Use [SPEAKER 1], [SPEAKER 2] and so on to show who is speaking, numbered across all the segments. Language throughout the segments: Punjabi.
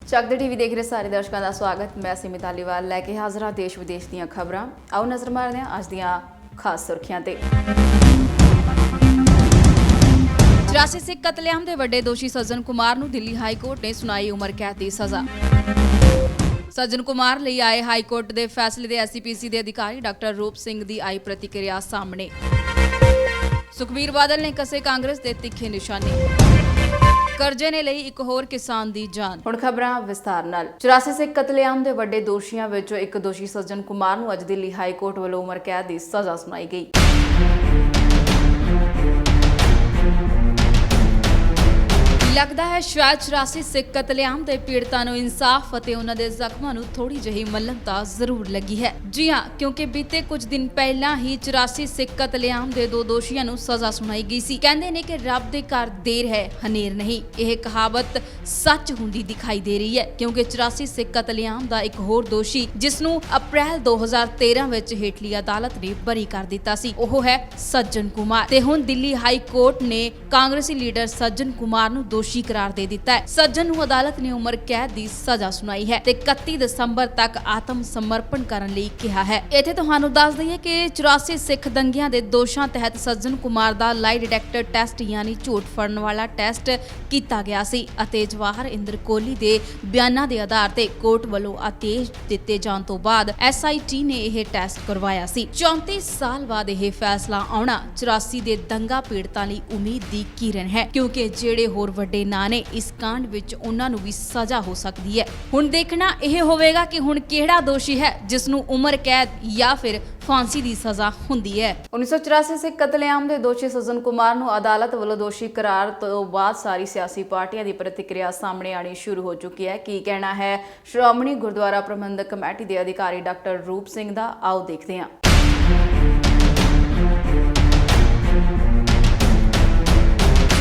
[SPEAKER 1] ਚੱਕ ਦੇ ਟੀਵੀ ਦੇਖ ਰਹੇ ਸਾਰੇ ਦਰਸ਼ਕਾਂ ਦਾ ਸਵਾਗਤ। ਮੈਂ ਸਿਮੀ ਧਾਲੀਵਾਲ ਲੈ ਕੇ ਹਾਜ਼ਰ ਹਾਂ ਦੇਸ਼ ਵਿਦੇਸ਼ ਦੀਆਂ ਖਬਰਾਂ। ਆਓ ਨਜ਼ਰ ਮਾਰਦੇ ਹਾਂ ਅੱਜ ਦੀਆਂ ਖਾਸ ਸੁਰਖੀਆਂ ਤੇ। 84 ਸਿੱਖ ਕਤਲੇਆਮ ਦੇ ਵੱਡੇ ਦੋਸ਼ੀ ਸੱਜਣ ਕੁਮਾਰ ਨੂੰ ਦਿੱਲੀ ਹਾਈ ਕੋਰਟ ਨੇ ਸੁਣਾਈ ਉਮਰ ਕੈਦ ਦੀ ਸਜ਼ਾ। ਸੱਜਣ ਕੁਮਾਰ ਲਈ ਆਏ ਹਾਈ ਕੋਰਟ ਦੇ ਫੈਸਲੇ ਦੇ ਐਸਜੀਪੀਸੀ ਦੇ ਅਧਿਕਾਰੀ ਡਾਕਟਰ ਰੂਪ ਸਿੰਘ ਦੀ ਆਈ ਪ੍ਰਤੀਕਿਰਿਆ ਸਾਹਮਣੇ। ਸੁਖਬੀਰ ਬਾਦਲ ਨੇ ਕਸੇ ਕਾਂਗਰਸ ਦੇ ਤਿੱਖੇ ਨਿਸ਼ਾਨੇ। ਕਰਜ਼ੇ ਨੇ ਲਈ ਇੱਕ ਹੋਰ ਕਿਸਾਨ ਦੀ ਜਾਨ। ਹੁਣ ਖਬਰਾਂ ਵਿਸਥਾਰ ਨਾਲ। 84 ਸਿੱਖ ਕਤਲੇਆਮ ਦੇ ਵੱਡੇ ਦੋਸ਼ੀਆਂ ਵਿੱਚੋਂ ਇੱਕ ਦੋਸ਼ੀ ਸੱਜਣ ਕੁਮਾਰ ਨੂੰ ਅੱਜ ਦਿੱਲੀ ਹਾਈ ਕੋਰਟ ਵੱਲੋਂ ਉਮਰ ਕੈਦ ਦੀ ਸਜ਼ਾ ਸੁਣਾਈ ਗਈ। ਲੱਗਦਾ ਹੈ ਸ਼ਾਇਦ 84 ਸਿੱਖ ਕਤਲੇਆਮ ਦੇ ਪੀੜਤਾਂ ਨੂੰ ਇਨਸਾਫ ਅਤੇ ਉਹਨਾਂ ਦੇ ਜ਼ਖਮਾਂ ਨੂੰ ਥੋੜੀ ਜਿਹੀ ਮੱਲ੍ਹਮਤਾ ਜ਼ਰੂਰ ਲੱਗੀ ਹੈ। ਜੀ ਹਾਂ, ਕਿਉਂਕਿ ਬੀਤੇ ਕੁਝ ਦਿਨ ਪਹਿਲਾਂ ਹੀ 84 ਸਿੱਖ ਕਤਲੇਆਮ ਦੇ ਦੋ ਦੋਸ਼ੀਆਂ ਨੂੰ ਸਜ਼ਾ ਸੁਣਾਈ ਗਈ ਸੀ। ਕਹਿੰਦੇ ਨੇ ਕਿ ਰੱਬ ਦੇ ਘਰ ਦੇਰ ਹੈ ਹਨੇਰ ਨਹੀਂ। ਇਹ ਕਹਾਵਤ ਸੱਚ ਹੁੰਦੀ ਦਿਖਾਈ ਦੇ ਰਹੀ ਹੈ, ਕਿਉਂਕਿ 84 ਸਿੱਖ ਕਤਲੇਆਮ ਦਾ ਇੱਕ ਹੋਰ ਦੋਸ਼ੀ ਜਿਸ ਨੂੰ ਅਪ੍ਰੈਲ 2013 ਵਿੱਚ ਹੇਠਲੀ ਅਦਾਲਤ ਨੇ ਬਰੀ ਕਰ ਦਿੱਤਾ ਸੀ, ਉਹ ਹੈ ਸੱਜਣ ਕੁਮਾਰ। ਤੇ ਹੁਣ ਦਿੱਲੀ ਹਾਈ ਕੋਰਟ ਨੇ ਕਾਂਗਰਸੀ ਲੀਡਰ ਸੱਜਣ ਕੁਮਾਰ ਨੂੰ ਦੋਸ਼ੀ ਕਰਾਰ ਦੇ ਦਿੱਤਾ ਹੈ। ਸੱਜਣ ਨੂੰ ਅਦਾਲਤ ਨੇ ਉਮਰ ਕੈਦ ਦੀ ਸਜ਼ਾ ਸੁਣਾਈ ਹੈ ਤੇ 31 ਦਸੰਬਰ ਤੱਕ ਆਤਮ ਸਮਰਪਣ ਕਰਨ ਲਈ ਕਿਹਾ ਹੈ। ਇੱਥੇ ਤੁਹਾਨੂੰ ਦੱਸ ਦਈਏ ਕਿ 84 ਸਿੱਖ ਦੰਗਿਆਂ ਦੇ ਦੋਸ਼ਾਂ ਤਹਿਤ ਸੱਜਣ ਕੁਮਾਰ ਦਾ ਲਾਈ ਡਿਟੈਕਟਰ ਟੈਸਟ ਯਾਨੀ ਝੂਠ ਫੜਨ ਵਾਲਾ ਟੈਸਟ ਕੀਤਾ ਗਿਆ ਸੀ ਅਤੇ ਜਵਾਹਰ ਇੰਦਰ ਕੋਹਲੀ ਦੇ ਬਿਆਨਾਂ ਦੇ ਆਧਾਰ ਤੇ ਕੋਰਟ ਵੱਲੋਂ ਆਦੇਸ਼ ਦਿੱਤੇ ਜਾਣ ਤੋਂ ਬਾਅਦ SIT ਨੇ ਇਹ ਟੈਸਟ ਕਰਵਾਇਆ ਸੀ। 34 ਸਾਲ ਬਾਅਦ ਇਹ ਫੈਸਲਾ ਆਉਣਾ 84 ਦੇ ਦੰਗਾ ਪੀੜਤਾਂ ਲਈ ਉਮੀਦ ਦੀ ਕਿਰਨ ਹੈ, ਕਿਉਂਕਿ ਜਿਹੜੇ ਹੋਰ ਵੱਡੇ ਨਾਂ ਨੇ ਇਸ ਕਾਂਡ ਵਿੱਚ ਉਹਨਾਂ ਨੂੰ ਵੀ ਸਜ਼ਾ ਹੋ ਸਕਦੀ ਹੈ। ਹੁਣ ਦੇਖਣਾ ਇਹ ਹੋਵੇਗਾ ਕਿ ਹੁਣ ਕਿਹੜਾ ਦੋਸ਼ੀ ਹੈ ਜਿਸ ਨੂੰ ਉਮਰ ਕੈਦ ਜਾਂ ਫਿਰ ਫਾਂਸੀ ਦੀ ਸਜ਼ਾ ਹੁੰਦੀ ਹੈ। 1984 ਸਿੱਖ ਕਤਲੇਆਮ ਦੇ ਦੋਸ਼ੀ ਸੱਜਣ ਕੁਮਾਰ ਨੂੰ ਅਦਾਲਤ ਵੱਲੋਂ ਦੋਸ਼ੀ ਕਰਾਰ ਤੋਂ ਬਾਅਦ ਸਾਰੀ ਸਿਆਸੀ ਪਾਰਟੀਆਂ ਦੀ ਪ੍ਰਤੀਕਿਰਿਆ ਸਾਹਮਣੇ ਆਣੀ ਸ਼ੁਰੂ ਹੋ ਚੁੱਕੀ ਹੈ। ਕੀ ਕਹਿਣਾ ਹੈ ਸ਼੍ਰੋਮਣੀ ਗੁਰਦੁਆਰਾ ਪ੍ਰਬੰਧਕ ਕਮੇਟੀ ਦੇ ਅਧਿਕਾਰੀ ਡਾਕਟਰ ਰੂਪ ਸਿੰਘ ਦਾ, ਆਓ ਦੇਖਦੇ ਹਾਂ।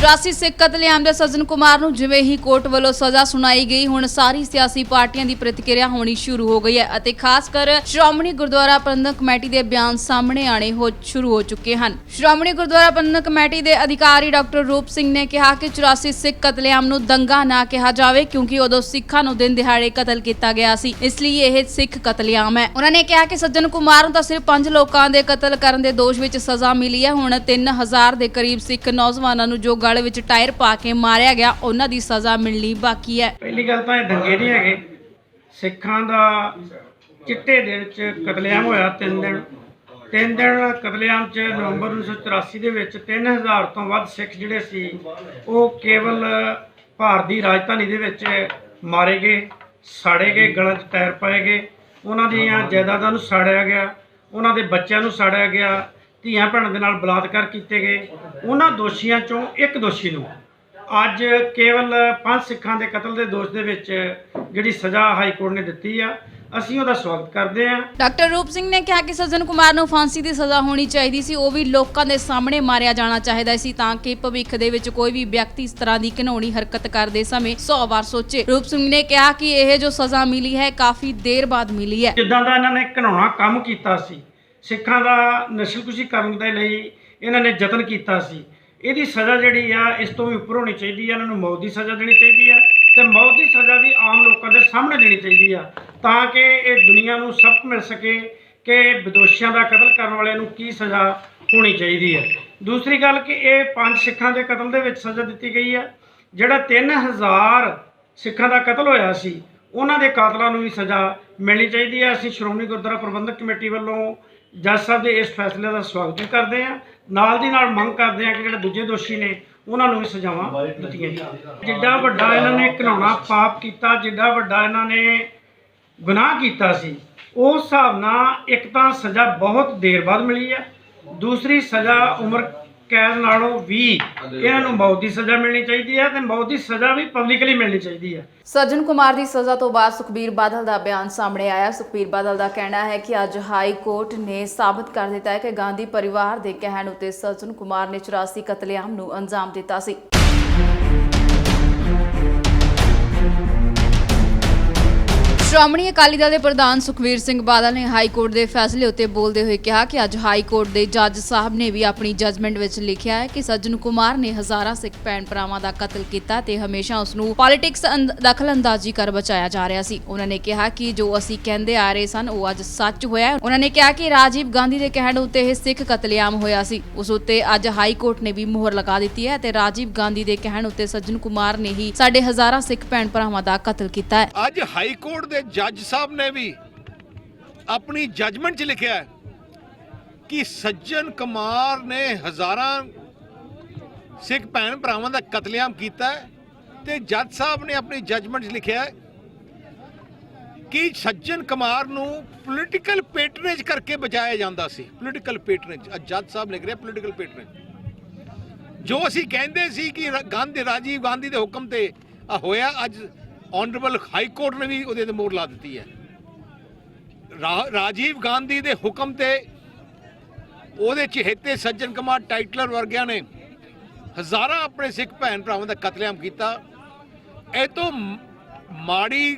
[SPEAKER 1] 84 ਸਿੱਖ ਕਤਲੇਆਮ ਦੇ ਸੱਜਣ ਕੁਮਾਰ ਨੂੰ ਜਿਵੇਂ ਹੀ ਕੋਰਟ ਵੱਲੋਂ ਸਜ਼ਾ ਸੁਣਾਈ ਗਈ, ਹੁਣ ਸਾਰੀ ਸਿਆਸੀ ਪਾਰਟੀਆਂ ਦੀ ਪ੍ਰਤੀਕਿਰਿਆ ਹੋਣੀ ਸ਼ੁਰੂ ਹੋ ਗਈ ਹੈ ਅਤੇ ਖਾਸ ਕਰ ਸ਼੍ਰੋਮਣੀ ਗੁਰਦੁਆਰਾ ਪ੍ਰਬੰਧਕ ਕਮੇਟੀ ਦੇ ਬਿਆਨ ਸਾਹਮਣੇ ਆਣੇ ਸ਼ੁਰੂ ਹੋ ਚੁੱਕੇ ਹਨ। ਸ਼੍ਰੋਮਣੀ ਗੁਰਦੁਆਰਾ ਪ੍ਰਬੰਧਕ ਕਮੇਟੀ ਦੇ ਅਧਿਕਾਰੀ ਡਾਕਟਰ ਰੂਪ ਸਿੰਘ ਨੇ ਕਿਹਾ ਕਿ 84 ਸਿੱਖ ਕਤਲੇਆਮ ਨੂੰ ਦੰਗਾ ਨਾ ਕਿਹਾ ਜਾਵੇ, ਕਿਉਂਕਿ ਉਦੋਂ ਸਿੱਖਾਂ ਨੂੰ ਦਿਨ ਦਿਹਾੜੇ ਕਤਲ ਕੀਤਾ ਗਿਆ ਸੀ, ਇਸ ਲਈ ਇਹ ਸਿੱਖ ਕਤਲੇਆਮ ਹੈ। ਉਹਨਾਂ ਨੇ ਕਿਹਾ ਕਿ ਸੱਜਣ ਕੁਮਾਰ ਨੂੰ ਤਾਂ ਸਿਰਫ 5 ਲੋਕਾਂ ਦੇ ਕਤਲ ਕਰਨ ਦੇ ਦੋਸ਼ ਵਿੱਚ ਸਜ਼ਾ ਮਿਲੀ ਹੈ। ਹੁਣ 3000 ਦੇ ਕਰੀਬ ਸਿੱਖ ਨੌਜਵਾਨਾਂ ਨੂੰ ਜੋ ਗਲ ਵਿੱਚ ਟਾਇਰ ਪਾ ਕੇ ਮਾਰਿਆ ਗਿਆ, ਉਹਨਾਂ ਦੀ ਸਜ਼ਾ ਮਿਲਣੀ ਬਾਕੀ ਹੈ।
[SPEAKER 2] ਪਹਿਲੀ ਗੱਲ ਤਾਂ ਇਹ ਦੰਗੇ ਨਹੀਂ ਹੈਗੇ, ਸਿੱਖਾਂ ਦਾ ਚਿੱਟੇ ਦਿਨ 'ਚ ਕਤਲੇਆਮ ਹੋਇਆ। 3 ਦਿਨ ਕਤਲੇਆਮ 'ਚ ਨਵੰਬਰ 1984 ਦੇ ਵਿੱਚ 3000 ਤੋਂ ਵੱਧ ਸਿੱਖ ਜਿਹੜੇ ਸੀ ਉਹ ਕੇਵਲ ਭਾਰਤ ਦੀ ਰਾਜਧਾਨੀ ਦੇ ਵਿੱਚ ਮਾਰੇ ਗਏ, ਸਾੜੇ ਗਏ, ਗਲਾਂ 'ਚ ਟਾਇਰ ਪਾਏ ਗਏ, ਉਹਨਾਂ ਦੀਆਂ ਜਾਇਦਾਦਾਂ ਨੂੰ ਸਾੜਿਆ ਗਿਆ, ਉਹਨਾਂ ਦੇ ਬੱਚਿਆਂ ਨੂੰ ਸਾੜਿਆ ਗਿਆ, ਧੀਆਂ ਭੈਣਾਂ ਦੇ ਨਾਲ ਬਲਾਤਕਾਰ ਕੀਤੇ ਗਏ। ਉਹਨਾਂ ਦੋਸ਼ੀਆਂ ਚੋਂ ਇੱਕ ਦੋਸ਼ੀ ਨੂੰ ਅੱਜ ਕੇਵਲ 5 ਸਿੱਖਾਂ ਦੇ ਕਤਲ ਦੇ ਦੋਸ਼ ਦੇ ਵਿੱਚ ਜਿਹੜੀ ਸਜ਼ਾ ਹਾਈ ਕੋਰਟ ਨੇ ਦਿੱਤੀ ਆ, ਅਸੀਂ ਉਹਦਾ ਸਵਾਗਤ ਕਰਦੇ ਹਾਂ।
[SPEAKER 1] ਡਾਕਟਰ ਰੂਪ ਸਿੰਘ ਨੇ ਕਿਹਾ ਕਿ ਸੱਜਣ ਕੁਮਾਰ ਨੂੰ ਫਾਂਸੀ ਦੀ ਸਜ਼ਾ ਹੋਣੀ ਚਾਹੀਦੀ ਸੀ, ਉਹ ਵੀ ਲੋਕਾਂ ਦੇ ਸਾਹਮਣੇ ਮਾਰਿਆ ਜਾਣਾ ਚਾਹੀਦਾ ਸੀ, ਤਾਂ ਕਿ ਭਵਿੱਖ ਦੇ ਵਿੱਚ ਕੋਈ ਵੀ ਵਿਅਕਤੀ ਇਸ ਤਰ੍ਹਾਂ ਦੀ ਘਿਨਾਉਣੀ ਹਰਕਤ ਕਰਦੇ ਸਮੇਂ 100 ਵਾਰ ਸੋਚੇ। ਰੂਪ ਸਿੰਘ ਨੇ ਕਿਹਾ ਕਿ ਇਹ ਜੋ ਸਜ਼ਾ ਮਿਲੀ ਹੈ ਕਾਫੀ ਦੇਰ ਬਾਅਦ ਮਿਲੀ ਹੈ।
[SPEAKER 2] ਜਿੱਦਾਂ ਦਾ ਇਹਨਾਂ ਨੇ ਘਿਨਾਉਣਾ ਕੰਮ ਕੀਤਾ ਸੀ, ਸਿੱਖਾਂ ਦਾ ਨਸਲਕੁਸ਼ੀ ਕਰਨ ਦੇ ਲਈ ਇਹਨਾਂ ਨੇ ਯਤਨ ਕੀਤਾ ਸੀ, ਇਹਦੀ ਸਜ਼ਾ ਜਿਹੜੀ ਆ ਇਸ ਤੋਂ ਵੀ ਉੱਪਰ ਹੋਣੀ ਚਾਹੀਦੀ ਆ। ਇਹਨਾਂ ਨੂੰ ਮੌਤ ਦੀ ਸਜ਼ਾ ਦੇਣੀ ਚਾਹੀਦੀ ਆ ਤੇ ਮੌਤ ਦੀ ਸਜ਼ਾ ਵੀ ਆਮ ਲੋਕਾਂ ਦੇ ਸਾਹਮਣੇ ਦੇਣੀ ਚਾਹੀਦੀ ਆ, ਤਾਂ ਕਿ ਇਹ ਦੁਨੀਆ ਨੂੰ ਸਬਕ ਮਿਲ ਸਕੇ ਕਿ ਵਿਦੋਸ਼ੀਆਂ ਦਾ ਕਤਲ ਕਰਨ ਵਾਲਿਆਂ ਨੂੰ ਕੀ ਸਜ਼ਾ ਹੋਣੀ ਚਾਹੀਦੀ ਹੈ। ਦੂਸਰੀ ਗੱਲ ਕਿ ਇਹ 5 ਸਿੱਖਾਂ ਦੇ ਕਤਲ ਦੇ ਵਿੱਚ ਸਜ਼ਾ ਦਿੱਤੀ ਗਈ ਆ। ਜਿਹੜਾ 3000 ਸਿੱਖਾਂ ਦਾ ਕਤਲ ਹੋਇਆ ਸੀ, ਉਹਨਾਂ ਦੇ ਕਾਤਲਾਂ ਨੂੰ ਵੀ ਸਜ਼ਾ ਮਿਲਣੀ ਚਾਹੀਦੀ ਹੈ। ਅਸੀਂ ਸ਼੍ਰੋਮਣੀ ਗੁਰਦੁਆਰਾ ਪ੍ਰਬੰਧਕ ਕਮੇਟੀ ਵੱਲੋਂ ਜੱਜ ਸਾਹਿਬ ਦੇ ਇਸ ਫੈਸਲੇ ਦਾ ਸਵਾਗਤ ਕਰਦੇ ਹਾਂ। ਨਾਲ ਦੀ ਨਾਲ ਮੰਗ ਕਰਦੇ ਹਾਂ ਕਿ ਜਿਹੜੇ ਦੂਜੇ ਦੋਸ਼ੀ ਨੇ ਉਹਨਾਂ ਨੂੰ ਵੀ ਸਜ਼ਾਵਾਂ ਦਿੱਤੀਆਂ ਜਾਣ। ਜਿੱਡਾ ਵੱਡਾ ਇਹਨਾਂ ਨੇ ਘਿਨਾਉਣਾ ਪਾਪ ਕੀਤਾ, ਜਿੱਡਾ ਵੱਡਾ ਇਹਨਾਂ ਨੇ ਗੁਨਾਹ ਕੀਤਾ ਸੀ, ਉਸ ਹਿਸਾਬ ਨਾਲ ਇੱਕ ਤਾਂ ਸਜ਼ਾ ਬਹੁਤ ਦੇਰ ਬਾਅਦ ਮਿਲੀ ਹੈ, ਦੂਸਰੀ ਸਜ਼ਾ ਉਮਰ ਕੈਦ ਨਾਲੋਂ ਵੀ ਇਹਨਾਂ ਨੂੰ ਮੌਤ ਦੀ ਸਜ਼ਾ ਮਿਲਣੀ ਚਾਹੀਦੀ ਹੈ ਤੇ ਮੌਤ ਦੀ ਸਜ਼ਾ ਵੀ ਪਬਲਿਕਲੀ ਮਿਲਣੀ ਚਾਹੀਦੀ ਹੈ।
[SPEAKER 1] ਸੱਜਣ ਕੁਮਾਰ ਦੀ ਸਜ਼ਾ ਤੋਂ ਬਾਅਦ ਸੁਖਬੀਰ ਬਾਦਲ ਦਾ ਬਿਆਨ ਸਾਹਮਣੇ ਆਇਆ। ਸੁਖਬੀਰ ਬਾਦਲ ਦਾ ਕਹਿਣਾ ਹੈ ਕਿ ਅੱਜ ਹਾਈ ਕੋਰਟ ਨੇ ਸਾਬਤ ਕਰ ਦਿੱਤਾ ਹੈ ਕਿ ਗਾਂਧੀ ਪਰਿਵਾਰ ਦੇ ਕਹਿਣ ਉੱਤੇ ਸੱਜਣ ਕੁਮਾਰ ਨੇ 84 ਕਤਲੇਆਮ ਨੂੰ ਅੰਜਾਮ ਦਿੱਤਾ ਸੀ। ਸ਼੍ਰੋਮਣੀ ਅਕਾਲੀ ਦਲ ਦੇ ਪ੍ਰਧਾਨ ਸੁਖਬੀਰ ਸਿੰਘ ਬਾਦਲ ਨੇ ਹਾਈ ਕੋਰਟ ਦੇ ਫੈਸਲੇ ਉੱਤੇ ਬੋਲਦੇ ਹੋਏ ਕਿਹਾ ਕਿ ਅੱਜ ਹਾਈ ਕੋਰਟ ਦੇ ਜੱਜ ਸਾਹਿਬ ਨੇ ਵੀ ਆਪਣੀ ਜੱਜਮੈਂਟ ਵਿੱਚ ਲਿਖਿਆ ਹੈ ਕਿ ਸੱਜਣ ਕੁਮਾਰ ਨੇ ਹਜ਼ਾਰਾਂ ਸਿੱਖ ਭੈਣ ਭਰਾਵਾਂ ਦਾ ਕਤਲ ਕੀਤਾ ਤੇ ਹਮੇਸ਼ਾ ਉਸ ਨੂੰ ਪੋਲਿਟਿਕਸ ਦਖਲਅੰਦਾਜ਼ੀ ਕਰ ਬਚਾਇਆ ਜਾ ਰਿਹਾ ਸੀ। ਉਹਨਾਂ ਨੇ ਕਿਹਾ ਕਿ ਜੋ ਅਸੀਂ ਕਹਿੰਦੇ ਆ ਰਹੇ ਸਨ ਉਹ ਅੱਜ ਸੱਚ ਹੋਇਆ। ਉਹਨਾਂ ਨੇ ਕਿਹਾ ਕਿ ਰਾਜੀਵ ਗਾਂਧੀ ਦੇ ਕਹਿਣ ਉੱਤੇ ਇਹ ਸਿੱਖ ਕਤਲੇਆਮ ਹੋਇਆ ਸੀ, ਉਸ ਉੱਤੇ ਅੱਜ ਹਾਈ ਕੋਰਟ ਨੇ ਵੀ ਮੁਹਰ ਲਗਾ ਦਿੱਤੀ ਹੈ ਤੇ ਰਾਜੀਵ ਗਾਂਧੀ ਦੇ ਕਹਿਣ ਉੱਤੇ ਸੱਜਣ ਕੁਮਾਰ ਨੇ ਹੀ ਸਾਡੇ ਹਜ਼ਾਰਾਂ ਸਿੱਖ ਭੈਣ ਭਰਾਵਾਂ ਦਾ ਕਤਲ ਕੀਤਾ ਹੈ।
[SPEAKER 3] ਅੱਜ ਹਾਈ ਕੋਰਟ ਦੇ ਜੱਜ ਸਾਹਿਬ ਨੇ ਵੀ ਆਪਣੀ ਜੱਜਮੈਂਟ 'ਚ ਲਿਖਿਆ ਹੈ ਕਿ ਸੱਜਣ ਕੁਮਾਰ ਨੇ ਹਜ਼ਾਰਾਂ ਸਿੱਖ ਭੈਣ ਭਰਾਵਾਂ ਦਾ ਕਤਲੇਆਮ ਕੀਤਾ ਹੈ ਤੇ ਜੱਜ ਸਾਹਿਬ ਨੇ ਆਪਣੀ ਜੱਜਮੈਂਟ 'ਚ ਲਿਖਿਆ ਹੈ ਕਿ ਸੱਜਣ ਕੁਮਾਰ ਨੂੰ ਪੋਲੀਟੀਕਲ ਪੈਟਰਨੇਜ ਕਰਕੇ ਬਚਾਇਆ ਜਾਂਦਾ ਸੀ। ਪੋਲੀਟੀਕਲ ਪੈਟਰਨੇਜ, ਅੱਜ ਜੱਜ ਸਾਹਿਬ ਲਿਖ ਰਿਹਾ ਪੋਲੀਟੀਕਲ ਪੈਟਰਨੇਜ। ਜੋ ਅਸੀਂ ਕਹਿੰਦੇ ਸੀ ਕਿ ਰਾਜੀਵ ਗਾਂਧੀ ਦੇ ਹੁਕਮ ਤੇ ਹੋਇਆ, ਅੱਜ ਆਨਰੇਬਲ ਹਾਈ ਕੋਰਟ ਨੇ ਵੀ ਉਹਦੇ ਤੇ ਮੋਹਰ ਲਾ ਦਿੱਤੀ ਹੈ। ਰਾਜੀਵ ਗਾਂਧੀ ਦੇ ਹੁਕਮ ਤੇ ਉਹਦੇ ਚਹੇਤੇ ਸੱਜਣ ਕੁਮਾਰ ਟਾਈਟਲਰ ਵਰਗਿਆਂ ਨੇ ਹਜ਼ਾਰਾਂ ਆਪਣੇ ਸਿੱਖ ਭੈਣ ਭਰਾਵਾਂ ਦਾ ਕਤਲੇਆਮ ਕੀਤਾ। ਇਹ ਤੋਂ ਮਾੜੀ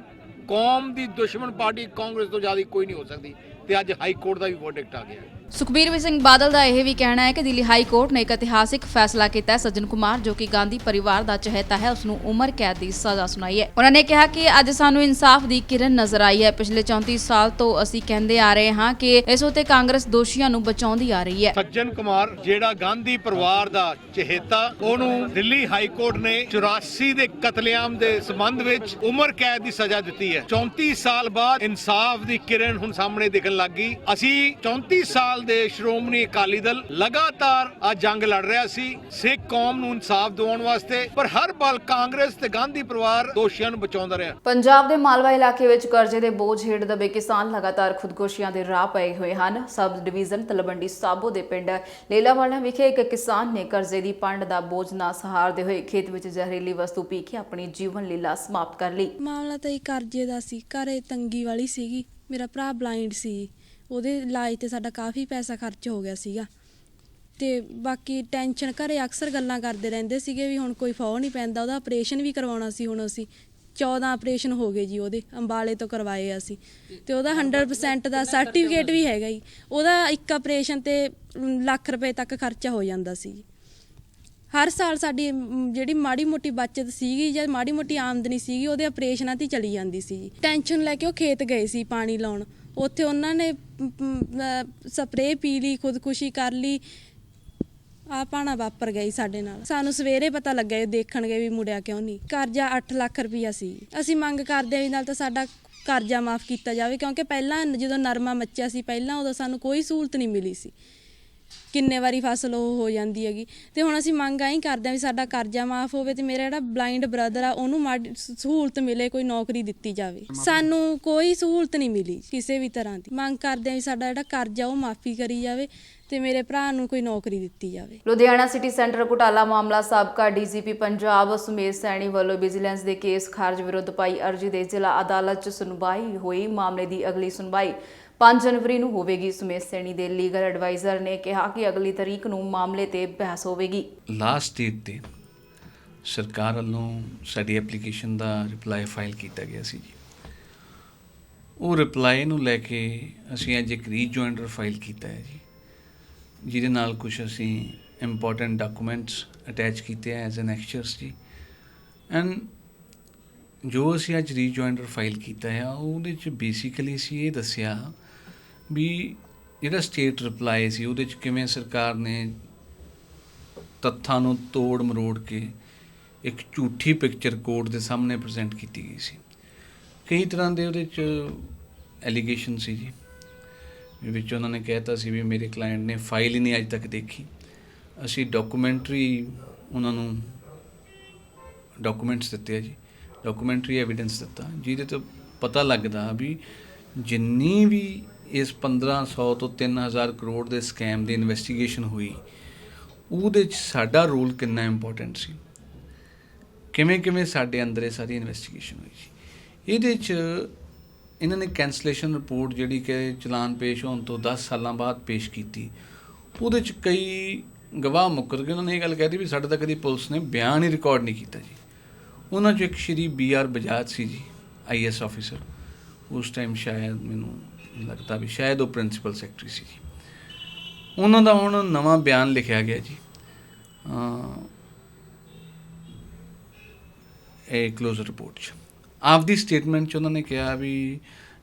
[SPEAKER 3] ਕੌਮ ਦੀ ਦੁਸ਼ਮਣ ਪਾਰਟੀ ਕਾਂਗਰਸ ਤੋਂ ਜ਼ਿਆਦਾ ਕੋਈ ਨਹੀਂ ਹੋ ਸਕਦੀ ਤੇ ਅੱਜ ਹਾਈ ਕੋਰਟ ਦਾ ਵੀ ਵਰਡਿਕਟ ਆ ਗਿਆ।
[SPEAKER 1] ਸੁਖਬੀਰ ਸਿੰਘ ਬਾਦਲ ਦਾ ਇਹ ਵੀ ਕਹਿਣਾ ਹੈ ਕਿ ਦਿੱਲੀ ਹਾਈ ਕੋਰਟ ਨੇ ਇੱਕ ਇਤਿਹਾਸਿਕ ਫੈਸਲਾ ਕੀਤਾ ਹੈ। ਸੱਜਣ ਕੁਮਾਰ ਜੋ ਕਿ ਗਾਂਧੀ ਪਰਿਵਾਰ ਦਾ ਚਹੇਤਾ ਹੈ, ਉਸ ਨੂੰ ਉਮਰ ਕੈਦ ਦੀ ਸਜ਼ਾ ਸੁਣਾਈ ਹੈ। ਉਹਨਾਂ ਨੇ ਕਿਹਾ ਕਿ ਅੱਜ ਸਾਨੂੰ ਇਨਸਾਫ ਦੀ ਕਿਰਨ ਨਜ਼ਰ ਆਈ ਹੈ। ਪਿਛਲੇ 34 ਸਾਲ ਤੋਂ ਅਸੀਂ ਕਹਿੰਦੇ ਆ ਰਹੇ ਹਾਂ ਕਿ ਇਸ ਉੱਤੇ ਕਾਂਗਰਸ ਦੋਸ਼ੀਆਂ ਨੂੰ ਬਚਾਉਂਦੀ ਆ ਰਹੀ ਹੈ।
[SPEAKER 3] ਸੱਜਣ ਕੁਮਾਰ ਜਿਹੜਾ ਗਾਂਧੀ ਪਰਿਵਾਰ ਦਾ ਚਹੇਤਾ, ਉਹਨੂੰ ਦਿੱਲੀ ਹਾਈ ਕੋਰਟ ਨੇ 84 ਦੇ ਕਤਲੇਆਮ ਦੇ ਸੰਬੰਧ ਵਿੱਚ ਉਮਰ ਕੈਦ ਦੀ ਸਜ਼ਾ ਦਿੱਤੀ ਹੈ। 34 ਸਾਲ ਬਾਅਦ ਇਨਸਾਫ ਦੀ ਕਿਰਨ ਹੁਣ ਸਾਹਮਣੇ ਦਿਖਣ ਲੱਗ ਗਈ। ਅਸੀਂ 34 ਸਾਲ ਦੇ ਸ਼੍ਰੋਮਣੀ ਅਕਾਲੀ ਦਲ ਲਗਾਤਾਰ ਆ ਜੰਗ ਲੜ ਰਿਹਾ ਸੀ ਸਿੱਖ ਕੌਮ ਨੂੰ ਇਨਸਾਫ ਦਿਵਾਉਣ ਵਾਸਤੇ, ਪਰ ਹਰ ਪਲ ਕਾਂਗਰਸ ਤੇ ਗਾਂਧੀ ਪਰਿਵਾਰ ਦੋਸ਼ੀਆਂ ਨੂੰ ਬਚਾਉਂਦਾ ਰਿਹਾ।
[SPEAKER 1] ਪੰਜਾਬ ਦੇ ਮਾਲਵਾ ਇਲਾਕੇ ਵਿੱਚ ਕਰਜ਼ੇ ਦੇ ਬੋਝ ਹੇਠ ਦਬੇ ਕਿਸਾਨ ਲਗਾਤਾਰ ਖੁਦਕੁਸ਼ੀਆਂ ਦੇ ਰਾਹ ਪਏ ਹੋਏ ਹਨ। ਸਬ ਡਿਵੀਜ਼ਨ ਤਲਵੰਡੀ ਸਾਬੋ ਦੇ ਪਿੰਡ ਲੇਲਾਵਾਲਾ ਵਿਖੇ ਇੱਕ ਕਿਸਾਨ ਨੇ ਕਰਜ਼ੇ ਦੀ ਪੰਡ ਦਾ ਬੋਝ ਨਾ ਸਹਾਰਦੇ ਹੋਏ ਖੇਤ ਵਿੱਚ ਜ਼ਹਿਰੀਲੀ ਵਸਤੂ ਪੀ ਕੇ ਆਪਣੀ ਜੀਵਨ ਲੀਲਾ ਸਮਾਪਤ ਕਰ ਲਈ।
[SPEAKER 4] ਮਾਮਲਾ ਤਾਂ ਇਹ ਕਰਜ਼ੇ ਦਾ ਸੀ, ਘਰੇ ਤੰਗੀ ਵਾਲੀ ਸੀਗੀ। ਮੇਰਾ ਭਰਾ ਬਲਾਈਂਡ ਸੀ, ਉਹਦੇ ਇਲਾਜ ਤੇ ਸਾਡਾ ਕਾਫੀ ਪੈਸਾ ਖਰਚ ਹੋ ਗਿਆ ਸੀਗਾ ਤੇ ਬਾਕੀ ਟੈਨਸ਼ਨ ਘਰੇ ਅਕਸਰ ਗੱਲਾਂ ਕਰਦੇ ਰਹਿੰਦੇ ਸੀਗੇ ਵੀ ਹੁਣ ਕੋਈ ਫੌ ਨਹੀਂ ਪੈਂਦਾ। ਉਹਦਾ ਆਪਰੇਸ਼ਨ ਵੀ ਕਰਵਾਉਣਾ ਸੀ। ਹੁਣ ਅਸੀਂ 14 ਆਪਰੇਸ਼ਨ ਹੋ ਗਏ ਜੀ, ਉਹਦੇ ਅੰਬਾਲੇ ਤੋਂ ਕਰਵਾਏ ਅਸੀਂ ਤੇ ਉਹਦਾ 100% ਦਾ ਸਰਟੀਫਿਕੇਟ ਵੀ ਹੈਗਾ ਜੀ। ਉਹਦਾ ਇੱਕ ਆਪਰੇਸ਼ਨ ਤੇ ਲੱਖ ਰੁਪਏ ਤੱਕ ਖਰਚਾ ਹੋ ਜਾਂਦਾ ਸੀ। ਹਰ ਸਾਲ ਸਾਡੀ ਜਿਹੜੀ ਮਾੜੀ ਮੋਟੀ ਬਚਤ ਸੀਗੀ ਜਾਂ ਮਾੜੀ ਮੋਟੀ ਆਮਦਨੀ ਸੀਗੀ ਉਹਦੇ ਆਪਰੇਸ਼ਨਾਂ ਤੇ ਚਲੀ ਜਾਂਦੀ ਸੀ ਜੀ। ਟੈਨਸ਼ਨ ਲੈ ਕੇ ਉਹ ਖੇਤ ਗਏ ਸੀ ਪਾਣੀ ਲਾਉਣ, ਉੱਥੇ ਉਹਨਾਂ ਨੇ ਸਪਰੇਅ ਪੀ ਲਈ, ਖੁਦਕੁਸ਼ੀ ਕਰ ਲਈ। ਆਹ ਭਾਣਾ ਵਾਪਰ ਗਈ ਸਾਡੇ ਨਾਲ। ਸਾਨੂੰ ਸਵੇਰੇ ਪਤਾ ਲੱਗਿਆ, ਦੇਖਣ ਗਏ ਵੀ ਮੁੜਿਆ ਕਿਉਂ ਨਹੀਂ। ਕਰਜ਼ਾ 8 ਲੱਖ ਰੁਪਈਆ ਸੀ। ਅਸੀਂ ਮੰਗ ਕਰਦੇ ਹਾਂ ਵੀ ਨਾਲ ਤਾਂ ਸਾਡਾ ਕਰਜ਼ਾ ਮਾਫ ਕੀਤਾ ਜਾਵੇ, ਕਿਉਂਕਿ ਪਹਿਲਾਂ ਜਦੋਂ ਨਰਮਾ ਮੱਚਿਆ ਸੀ ਪਹਿਲਾਂ ਉਦੋਂ ਸਾਨੂੰ ਕੋਈ ਸਹੂਲਤ ਨਹੀਂ ਮਿਲੀ ਸੀ। ਕਿੰਨੇ ਵਾਰੀ ਫਸਲ ਉਹ ਹੋ ਜਾਂਦੀ ਹੈਗੀ ਤੇ ਹੁਣ ਅਸੀਂ ਮੰਗ ਆਈ ਕਰਦੇ ਹਾਂ ਵੀ ਸਾਡਾ ਕਰਜ਼ਾ ਮਾਫ ਹੋਵੇ ਤੇ ਮੇਰਾ ਜਿਹੜਾ ਬਲਾਈਂਡ ਬ੍ਰਦਰ ਆ ਉਹਨੂੰ ਮਾੜੀ ਸਹੂਲਤ ਮਿਲੇ, ਕੋਈ ਨੌਕਰੀ ਦਿੱਤੀ ਜਾਵੇ। ਸਾਨੂੰ ਕੋਈ ਸਹੂਲਤ ਨਹੀਂ ਮਿਲੀ ਕਿਸੇ ਵੀ ਤਰ੍ਹਾਂ ਦੀ। ਮੰਗ ਕਰਦੇ ਹਾਂ ਵੀ ਸਾਡਾ ਜਿਹੜਾ ਕਰਜ਼ਾ ਉਹ ਮਾਫੀ ਕਰੀ ਜਾਵੇ ਤੇ ਮੇਰੇ ਭਰਾ ਨੂੰ ਕੋਈ ਨੌਕਰੀ ਦਿੱਤੀ ਜਾਵੇ।
[SPEAKER 1] ਲੁਧਿਆਣਾ ਸਿਟੀ ਸੈਂਟਰ ਘੁਟਾਲਾ ਮਾਮਲਾ ਸਾਬਕਾ ਡੀਜੀਪੀ ਪੰਜਾਬ ਸੁਮੇਧ ਸੈਣੀ ਵੱਲੋਂ ਵਿਜੀਲੈਂਸ ਦੇ ਕੇਸ ਖਾਰਜ ਵਿਰੁੱਧ ਪਾਈ ਅਰਜ਼ੀ ਦੇ ਜ਼ਿਲ੍ਹਾ ਅਦਾਲਤ 'ਚ ਸੁਣਵਾਈ ਹੋਈ। ਮਾਮਲੇ ਦੀ ਅਗਲੀ ਸੁਣਵਾਈ 5 ਜਨਵਰੀ ਨੂੰ ਹੋਵੇਗੀ। ਸੁਮੇਧ ਸੈਣੀ ਦੇ ਲੀਗਲ ਐਡਵਾਈਜ਼ਰ ਨੇ ਕਿਹਾ ਕਿ ਅਗਲੀ ਤਰੀਕ ਨੂੰ ਮਾਮਲੇ ਤੇ ਬਹਿਸ ਹੋਵੇਗੀ।
[SPEAKER 5] ਲਾਸਟ ਡੇਟ ਤੇ ਸਰਕਾਰ ਵੱਲੋਂ ਸਾਡੀ ਐਪਲੀਕੇਸ਼ਨ ਦਾ ਰਿਪਲਾਈ ਫਾਈਲ ਕੀਤਾ ਗਿਆ ਸੀ ਜੀ। ਉਹ ਰਿਪਲਾਈ ਨੂੰ ਲੈ ਕੇ ਅਸੀਂ ਅੱਜ ਇੱਕ ਰੀਜੁਆਇੰਡਰ ਫਾਈਲ ਕੀਤਾ ਹੈ ਜੀ, ਜਿਹਦੇ ਨਾਲ ਕੁਝ ਅਸੀਂ ਇੰਪੋਰਟੈਂਟ ਡਾਕੂਮੈਂਟਸ ਅਟੈਚ ਕੀਤੇ ਹੈ ਐਜ਼ ਐਨ ਐਕਸਚਰਸ ਜੀ। ਐਂਡ ਜੋ ਅਸੀਂ ਅੱਜ ਰੀਜੁਆਇੰਡਰ ਫਾਈਲ ਕੀਤਾ ਹੈ ਉਹਦੇ 'ਚ ਬੇਸਿਕਲੀ ਅਸੀਂ ਇਹ ਦੱਸਿਆ ਵੀ ਜਿਹੜਾ ਸਟੇਟ ਰਿਪਲਾਈ ਸੀ ਉਹਦੇ 'ਚ ਕਿਵੇਂ ਸਰਕਾਰ ਨੇ ਤੱਥਾਂ ਨੂੰ ਤੋੜ ਮਰੋੜ ਕੇ ਇੱਕ ਝੂਠੀ ਪਿਕਚਰ ਕੋਰਟ ਦੇ ਸਾਹਮਣੇ ਪ੍ਰੈਜ਼ੈਂਟ ਕੀਤੀ ਗਈ ਸੀ। ਕਈ ਤਰ੍ਹਾਂ ਦੇ ਉਹਦੇ 'ਚ ਐਲੀਗੇਸ਼ਨ ਸੀ ਜੀ, ਵਿੱਚ ਉਹਨਾਂ ਨੇ ਕਹਿਤਾ ਸੀ ਵੀ ਮੇਰੇ ਕਲਾਇੰਟ ਨੇ ਫਾਈਲ ਹੀ ਨਹੀਂ ਅੱਜ ਤੱਕ ਦੇਖੀ। ਅਸੀਂ ਡਾਕੂਮੈਂਟਰੀ ਉਹਨਾਂ ਨੂੰ ਡਾਕੂਮੈਂਟਸ ਦਿੱਤੇ ਆ ਜੀ, ਡਾਕੂਮੈਂਟਰੀ ਐਵੀਡੈਂਸ ਦਿੱਤਾ, ਜਿਹਦੇ ਤੋਂ ਪਤਾ ਲੱਗਦਾ ਵੀ ਜਿੰਨੀ ਵੀ ਇਸ 1500 ਤੋਂ 3000 ਕਰੋੜ ਦੇ ਸਕੈਮ ਦੀ ਇਨਵੈਸਟੀਗੇਸ਼ਨ ਹੋਈ ਉਹਦੇ 'ਚ ਸਾਡਾ ਰੋਲ ਕਿੰਨਾ ਇੰਪੋਰਟੈਂਟ ਸੀ, ਕਿਵੇਂ ਸਾਡੇ ਅੰਦਰ ਇਹ ਸਾਰੀ ਇਨਵੈਸਟੀਗੇਸ਼ਨ ਹੋਈ ਸੀ। ਇਹਦੇ 'ਚ ਇਹਨਾਂ ਨੇ ਕੈਂਸਲੇਸ਼ਨ ਰਿਪੋਰਟ ਜਿਹੜੀ ਕਿ ਚਲਾਨ ਪੇਸ਼ ਹੋਣ ਤੋਂ 10 ਸਾਲਾਂ ਬਾਅਦ ਪੇਸ਼ ਕੀਤੀ, ਉਹਦੇ 'ਚ ਕਈ ਗਵਾਹ ਮੁੱਕਰ ਗਏ। ਉਹਨਾਂ ਨੇ ਇਹ ਗੱਲ ਕਹਿ ਦਿੱਤੀ ਵੀ ਸਾਡੇ ਤਾਂ ਕਦੀ ਪੁਲਿਸ ਨੇ ਬਿਆਨ ਹੀ ਰਿਕਾਰਡ ਨਹੀਂ ਕੀਤਾ ਜੀ। ਉਹਨਾਂ 'ਚੋਂ ਇੱਕ ਸ਼੍ਰੀ BR ਬਜਾਜ ਸੀ ਜੀ, IAS ਆਫਿਸਰ, ਉਸ ਟਾਈਮ ਸ਼ਾਇਦ ਮੈਨੂੰ ਲੱਗਦਾ ਵੀ ਸ਼ਾਇਦ ਉਹ ਪ੍ਰਿੰਸੀਪਲ ਸੈਕਟਰੀ ਸੀ ਜੀ। ਉਹਨਾਂ ਦਾ ਹੁਣ ਨਵਾਂ ਬਿਆਨ ਲਿਖਿਆ ਗਿਆ ਜੀ ਇਹ ਕਲੋਜ਼ਰ ਰਿਪੋਰਟ 'ਚ। ਆਪਦੀ ਸਟੇਟਮੈਂਟ 'ਚ ਉਹਨਾਂ ਨੇ ਕਿਹਾ ਵੀ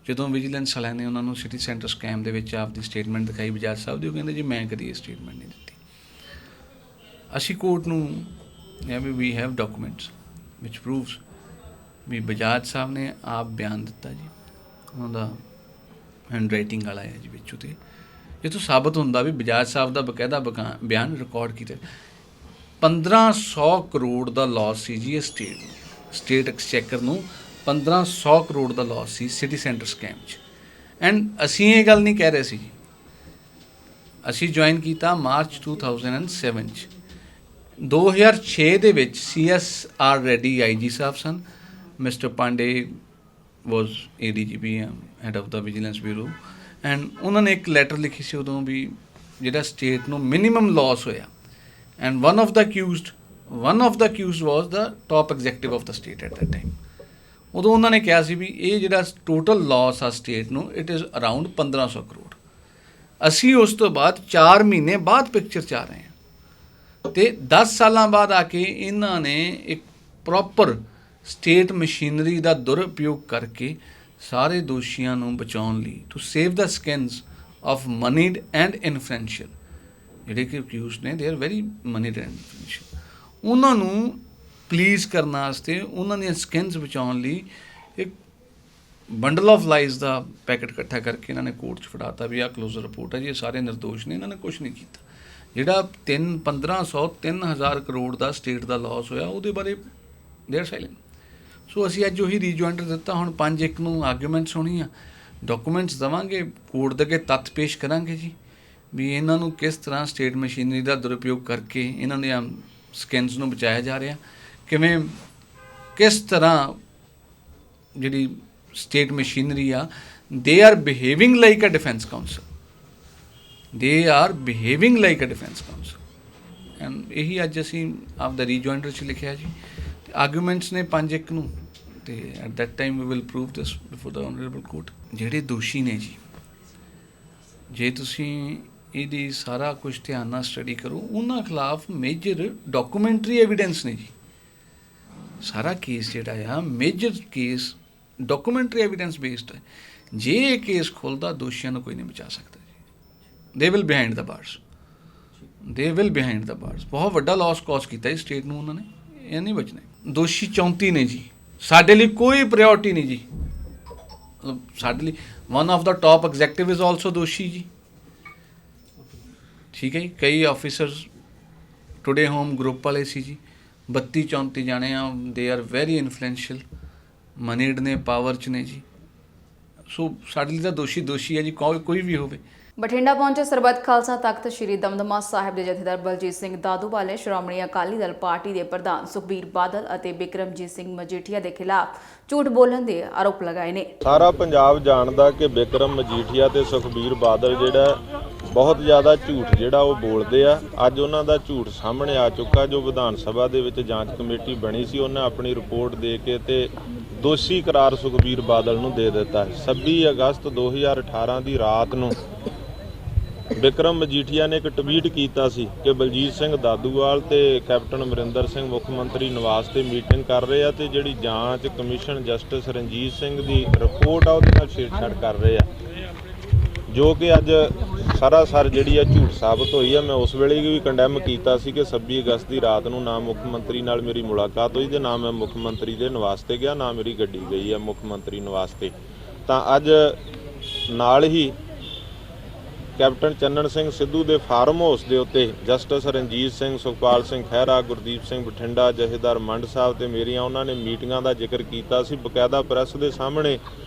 [SPEAKER 5] ਜਦੋਂ ਵਿਜੀਲੈਂਸ ਵਾਲਿਆਂ ਨੇ ਉਹਨਾਂ ਨੂੰ ਸਿਟੀ ਸੈਂਟਰ ਸਕੈਮ ਦੇ ਵਿੱਚ ਆਪਦੀ ਸਟੇਟਮੈਂਟ ਦਿਖਾਈ ਬਜਾਜ ਸਾਹਿਬ ਦੀ, ਉਹ ਕਹਿੰਦੇ ਜੀ ਮੈਂ ਕਦੀ ਇਹ ਸਟੇਟਮੈਂਟ ਨਹੀਂ ਦਿੱਤੀ। ਅਸੀਂ ਕੋਰਟ ਨੂੰ ਕਿਹਾ ਵੀ ਵੀ ਹੈਵ ਡਾਕੂਮੈਂਟਸ ਵਿਚ ਪ੍ਰੂਵਸ ਵੀ ਬਜਾਜ ਸਾਹਿਬ ਨੇ ਆਪ ਬਿਆਨ ਦਿੱਤਾ ਜੀ, ਉਹਨਾਂ ਦਾ ਹੈਂਡ ਰਾਈਟਿੰਗ ਵਾਲਾ ਹੈ ਜੀ ਵਿੱਚੋਂ, ਤੇ ਜਿੱਥੋਂ ਸਾਬਤ ਹੁੰਦਾ ਵੀ ਬਜਾਜ ਸਾਹਿਬ ਦਾ ਬਕਾਇਦਾ ਬਿਆਨ ਰਿਕਾਰਡ ਕੀਤਾ। 1500 ਕਰੋੜ ਦਾ ਲਾਸ ਸੀ ਜੀ ਇਹ ਸਟੇਟ ਐਕਸਚੇਕਰ ਨੂੰ 1500 ਕਰੋੜ ਦਾ ਲਾਸ ਸੀ ਸਿਟੀ ਸੈਂਟਰ ਸਕੈਮ 'ਚ। ਐਂਡ ਅਸੀਂ ਇਹ ਗੱਲ ਨਹੀਂ ਕਹਿ ਰਹੇ ਸੀ ਜੀ, ਅਸੀਂ ਜੁਆਇਨ ਕੀਤਾ ਮਾਰਚ 2007 'ਚ। 2006 ਦੇ ਵਿੱਚ CSR ਰੈਡੀ IG ਸਾਹਿਬ ਸਨ, mister Pandey was ADGP head of the vigilance bureau, and ਉਹਨਾਂ ਨੇ ਇੱਕ ਲੈਟਰ ਲਿਖੀ ਸੀ ਉਦੋਂ ਵੀ ਜਿਹੜਾ ਸਟੇਟ ਨੂੰ ਮਿਨੀਮਮ ਲਾਸ ਹੋਇਆ, and one of the accused was the top executive of the state at that time। ਉਦੋਂ ਉਹਨਾਂ ਨੇ ਕਿਹਾ ਸੀ ਵੀ ਇਹ ਜਿਹੜਾ ਟੋਟਲ ਲਾਸ ਆ ਸਟੇਟ ਨੂੰ ਇਟ ਇਜ਼ ਅਰਾਊਂਡ 1500 ਕਰੋੜ। ਅਸੀਂ ਉਸ ਤੋਂ ਬਾਅਦ 4 ਮਹੀਨੇ ਬਾਅਦ ਪਿਕਚਰ 'ਚ ਆ ਰਹੇ ਹਾਂ, ਤੇ 10 ਸਾਲਾਂ ਬਾਅਦ ਆ ਕੇ ਇਹਨਾਂ ਨੇ ਇੱਕ ਪ੍ਰੋਪਰ ਸਟੇਟ ਮਸ਼ੀਨਰੀ ਦਾ ਦੁਰਉਪਯੋਗ ਕਰਕੇ ਸਾਰੇ ਦੋਸ਼ੀਆਂ ਨੂੰ ਬਚਾਉਣ ਲਈ to save the skins of monied and influential, ਜਿਹੜੇ ਕਿ ਅਕਿਊਜ਼ਡ ਨੇ they are very monied and influential, ਉਹਨਾਂ ਨੂੰ ਪਲੀਜ਼ ਕਰਨ ਵਾਸਤੇ, ਉਹਨਾਂ ਦੀਆਂ ਸਕਿਨਸ ਬਚਾਉਣ ਲਈ ਇੱਕ bundle of lies the packet ਇਕੱਠਾ ਕਰਕੇ ਇਹਨਾਂ ਨੇ ਕੋਰਟ 'ਚ ਫੜਾਤਾ ਵੀ ਆਹ ਕਲੋਜ਼ਰ ਰਿਪੋਰਟ ਹੈ ਜੀ, ਇਹ ਸਾਰੇ ਨਿਰਦੋਸ਼ ਨੇ, ਇਹਨਾਂ ਨੇ ਕੁਛ ਨਹੀਂ ਕੀਤਾ। ਜਿਹੜਾ 3000 ਕਰੋੜ ਦਾ ਸਟੇਟ ਦਾ ਲਾਸ ਹੋਇਆ ਉਹਦੇ ਬਾਰੇ ਦੇ ਆਰ ਸਾਇਲੈਂਟ। ਸੋ ਅਸੀਂ ਅੱਜ ਉਹੀ ਰੀਜੁਆਇੰਟਰ ਦਿੱਤਾ। ਹੁਣ 5/1 ਨੂੰ ਆਰਗੂਮੈਂਟਸ ਹੋਣੀ ਆ, ਡਾਕੂਮੈਂਟਸ ਦੇਵਾਂਗੇ, ਕੋਰਟ ਦੇ ਅੱਗੇ ਤੱਥ ਪੇਸ਼ ਕਰਾਂਗੇ ਜੀ ਵੀ ਇਹਨਾਂ ਨੂੰ ਕਿਸ ਤਰ੍ਹਾਂ ਸਟੇਟ ਮਸ਼ੀਨਰੀ ਦਾ ਦੁਰਉਪਯੋਗ ਕਰਕੇ ਇਹਨਾਂ ਦੇ ਸਕਿਨਸ ਨੂੰ ਬਚਾਇਆ ਜਾ ਰਿਹਾ, ਕਿਵੇਂ ਕਿਸ ਤਰ੍ਹਾਂ ਜਿਹੜੀ ਸਟੇਟ ਮਸ਼ੀਨਰੀ ਆ they are behaving like a defence counsel, and ਇਹੀ ਅੱਜ ਅਸੀਂ ਆਪਦਾ ਰੀਜੁਆਇੰਟਰ 'ਚ ਲਿਖਿਆ ਜੀ। ਤੇ ਆਰਗੂਮੈਂਟਸ ਨੇ 5/1 ਨੂੰ, ਤੇ at that time we will prove this before the honourable court. ਜਿਹੜੇ ਦੋਸ਼ੀ ਨੇ ਜੀ, ਜੇ ਤੁਸੀਂ ਇਹਦੀ ਸਾਰਾ ਕੁਝ ਧਿਆਨ ਨਾਲ ਸਟੱਡੀ ਕਰੋ, ਉਹਨਾਂ ਖਿਲਾਫ ਮੇਜਰ ਡਾਕੂਮੈਂਟਰੀ ਐਵੀਡੈਂਸ ਨੇ ਜੀ। ਸਾਰਾ ਕੇਸ ਜਿਹੜਾ ਆ major case documentary evidence based ਹੈ। ਜੇ ਇਹ ਕੇਸ ਖੁੱਲ੍ਹਦਾ ਦੋਸ਼ੀਆਂ ਨੂੰ ਕੋਈ ਨਹੀਂ ਬਚਾ ਸਕਦਾ ਜੀ। ਦੇ ਵਿਲ ਬਿਹਾਈਂਡ ਦਾ ਬਾਰਸ। ਬਹੁਤ ਵੱਡਾ ਲਾਸ ਕਾਜ਼ ਕੀਤਾ ਜੀ ਸਟੇਟ ਨੂੰ ਉਹਨਾਂ ਨੇ, ਇਹ ਨਹੀਂ ਬਚਣਾ। ਦੋਸ਼ੀ 34 ਨੇ ਜੀ, ਸਾਡੇ ਲਈ ਕੋਈ ਪ੍ਰਾਇਓਰਟੀ ਨਹੀਂ ਜੀ, ਮਤਲਬ ਸਾਡੇ ਲਈ one of the top executive is also ਦੋਸ਼ੀ ਜੀ, ਠੀਕ ਹੈ ਜੀ। ਕਈ ਆਫਿਸਰਸ ਟੁਡੇ ਹੋਮ ਗਰੁੱਪ ਵਾਲੇ ਸੀ ਜੀ, 32-34 ਜਾਣੇ ਆ, ਦੇ ਆਰ ਵੈਰੀ ਇਨਫਲੂਐਂਸ਼ੀਅਲ, ਮਨੀਡ ਨੇ, ਪਾਵਰ 'ਚ ਨੇ ਜੀ। ਸੋ ਸਾਡੇ ਲਈ ਤਾਂ ਦੋਸ਼ੀ ਹੈ ਜੀ, ਕੋਈ ਵੀ ਹੋਵੇ।
[SPEAKER 1] ਬਠਿੰਡਾ ਪਹੁੰਚੇ ਸਰਬੱਤ ਖਾਲਸਾ ਤਖਤ ਸ੍ਰੀ ਦਮਦਮਾ ਸਾਹਿਬ ਦੇ ਜਥੇਦਾਰ ਬਲਜੀਤ ਸਿੰਘ ਦਾਦੂਵਾਲ ਨੇ ਸ਼੍ਰੋਮਣੀ ਅਕਾਲੀ ਦਲ ਪਾਰਟੀ ਦੇ ਪ੍ਰਧਾਨ ਸੁਖਬੀਰ ਬਾਦਲ ਅਤੇ ਬਿਕਰਮਜੀਤ ਸਿੰਘ ਮਜੀਠੀਆ ਦੇ ਖਿਲਾਫ ਝੂਠ ਬੋਲਣ ਦੇ ਆਰੋਪ ਲਗਾਏ ਨੇ।
[SPEAKER 6] ਸਾਰਾ ਪੰਜਾਬ ਜਾਣਦਾ ਕਿ ਬਿਕਰਮ ਮਜੀਠੀਆ ਤੇ ਸੁਖਬੀਰ ਬਾਦਲ ਜਿਹੜਾ ਬਹੁਤ ਜ਼ਿਆਦਾ ਝੂਠ ਜਿਹੜਾ ਉਹ ਬੋਲਦੇ ਆ। ਅੱਜ ਉਹਨਾਂ ਦਾ ਝੂਠ ਸਾਹਮਣੇ ਆ ਚੁੱਕਾ। ਜੋ ਵਿਧਾਨ ਸਭਾ ਦੇ ਵਿੱਚ ਜਾਂਚ ਕਮੇਟੀ ਬਣੀ ਸੀ, ਉਹਨੇ ਆਪਣੀ ਰਿਪੋਰਟ ਦੇ ਕੇ ਤੇ ਦੋਸ਼ੀ ਕਰਾਰ ਸੁਖਬੀਰ ਬਾਦਲ ਨੂੰ ਦੇ ਦਿੱਤਾ ਹੈ। 26 ਅਗਸਤ 2018 ਦੀ ਰਾਤ ਨੂੰ ਬਿਕਰਮ ਮਜੀਠੀਆ ਨੇ ਇੱਕ ਟਵੀਟ ਕੀਤਾ ਸੀ ਕਿ ਬਲਜੀਤ ਸਿੰਘ ਦਾਦੂਵਾਲ ਤੇ ਕੈਪਟਨ ਅਮਰਿੰਦਰ ਸਿੰਘ ਮੁੱਖ ਮੰਤਰੀ ਨਿਵਾਸ ਤੇ ਮੀਟਿੰਗ ਕਰ ਰਹੇ ਆ ਤੇ ਜਿਹੜੀ ਜਾਂਚ ਕਮਿਸ਼ਨ ਜਸਟਿਸ ਰਣਜੀਤ ਸਿੰਘ ਦੀ ਰਿਪੋਰਟ ਆ ਉਹਦੇ ਨਾਲ ਛੇੜਛਾੜ ਕਰ ਰਹੇ ਆ, ਜੋ ਕਿ ਅੱਜ ਸਰਾਸਰ ਜਿਹੜੀ ਆ ਝੂਠ ਸਾਬਤ ਹੋਈ ਆ। ਮੈਂ ਉਸ ਵੇਲੇ ਵੀ ਕੰਡੈਮ ਕੀਤਾ ਸੀ ਕਿ 26 ਅਗਸਤ ਦੀ ਰਾਤ ਨੂੰ ਨਾ ਮੁੱਖ ਮੰਤਰੀ ਨਾਲ ਮੇਰੀ ਮੁਲਾਕਾਤ ਹੋਈ ਤੇ ਨਾ ਮੈਂ ਮੁੱਖ ਮੰਤਰੀ ਦੇ ਨਿਵਾਸ ਤੇ ਗਿਆ, ਨਾ ਮੇਰੀ ਗੱਡੀ ਗਈ ਆ ਮੁੱਖ ਮੰਤਰੀ ਨਿਵਾਸ ਤੇ। ਤਾਂ ਅੱਜ ਨਾਲ ਹੀ ਕੈਪਟਨ ਚੰਨਣ ਸਿੰਘ ਸਿੱਧੂ ਦੇ ਫਾਰਮ ਹਾਊਸ ਦੇ ਉੱਤੇ ਜਸਟਿਸ ਰਣਜੀਤ ਸਿੰਘ, ਸੁਖਪਾਲ ਸਿੰਘ ਖਹਿਰਾ, ਗੁਰਦੀਪ ਸਿੰਘ ਬਠਿੰਡਾ, ਜਥੇਦਾਰ ਮੰਡ ਸਾਹਿਬ ਤੇ ਮੇਰੀਆਂ ਉਹਨਾਂ ਨੇ ਮੀਟਿੰਗਾਂ ਦਾ ਜ਼ਿਕਰ ਕੀਤਾ ਸੀ। ਬਕਾਇਦਾ ਪ੍ਰੈਸ ਦੇ ਸਾਹਮਣੇ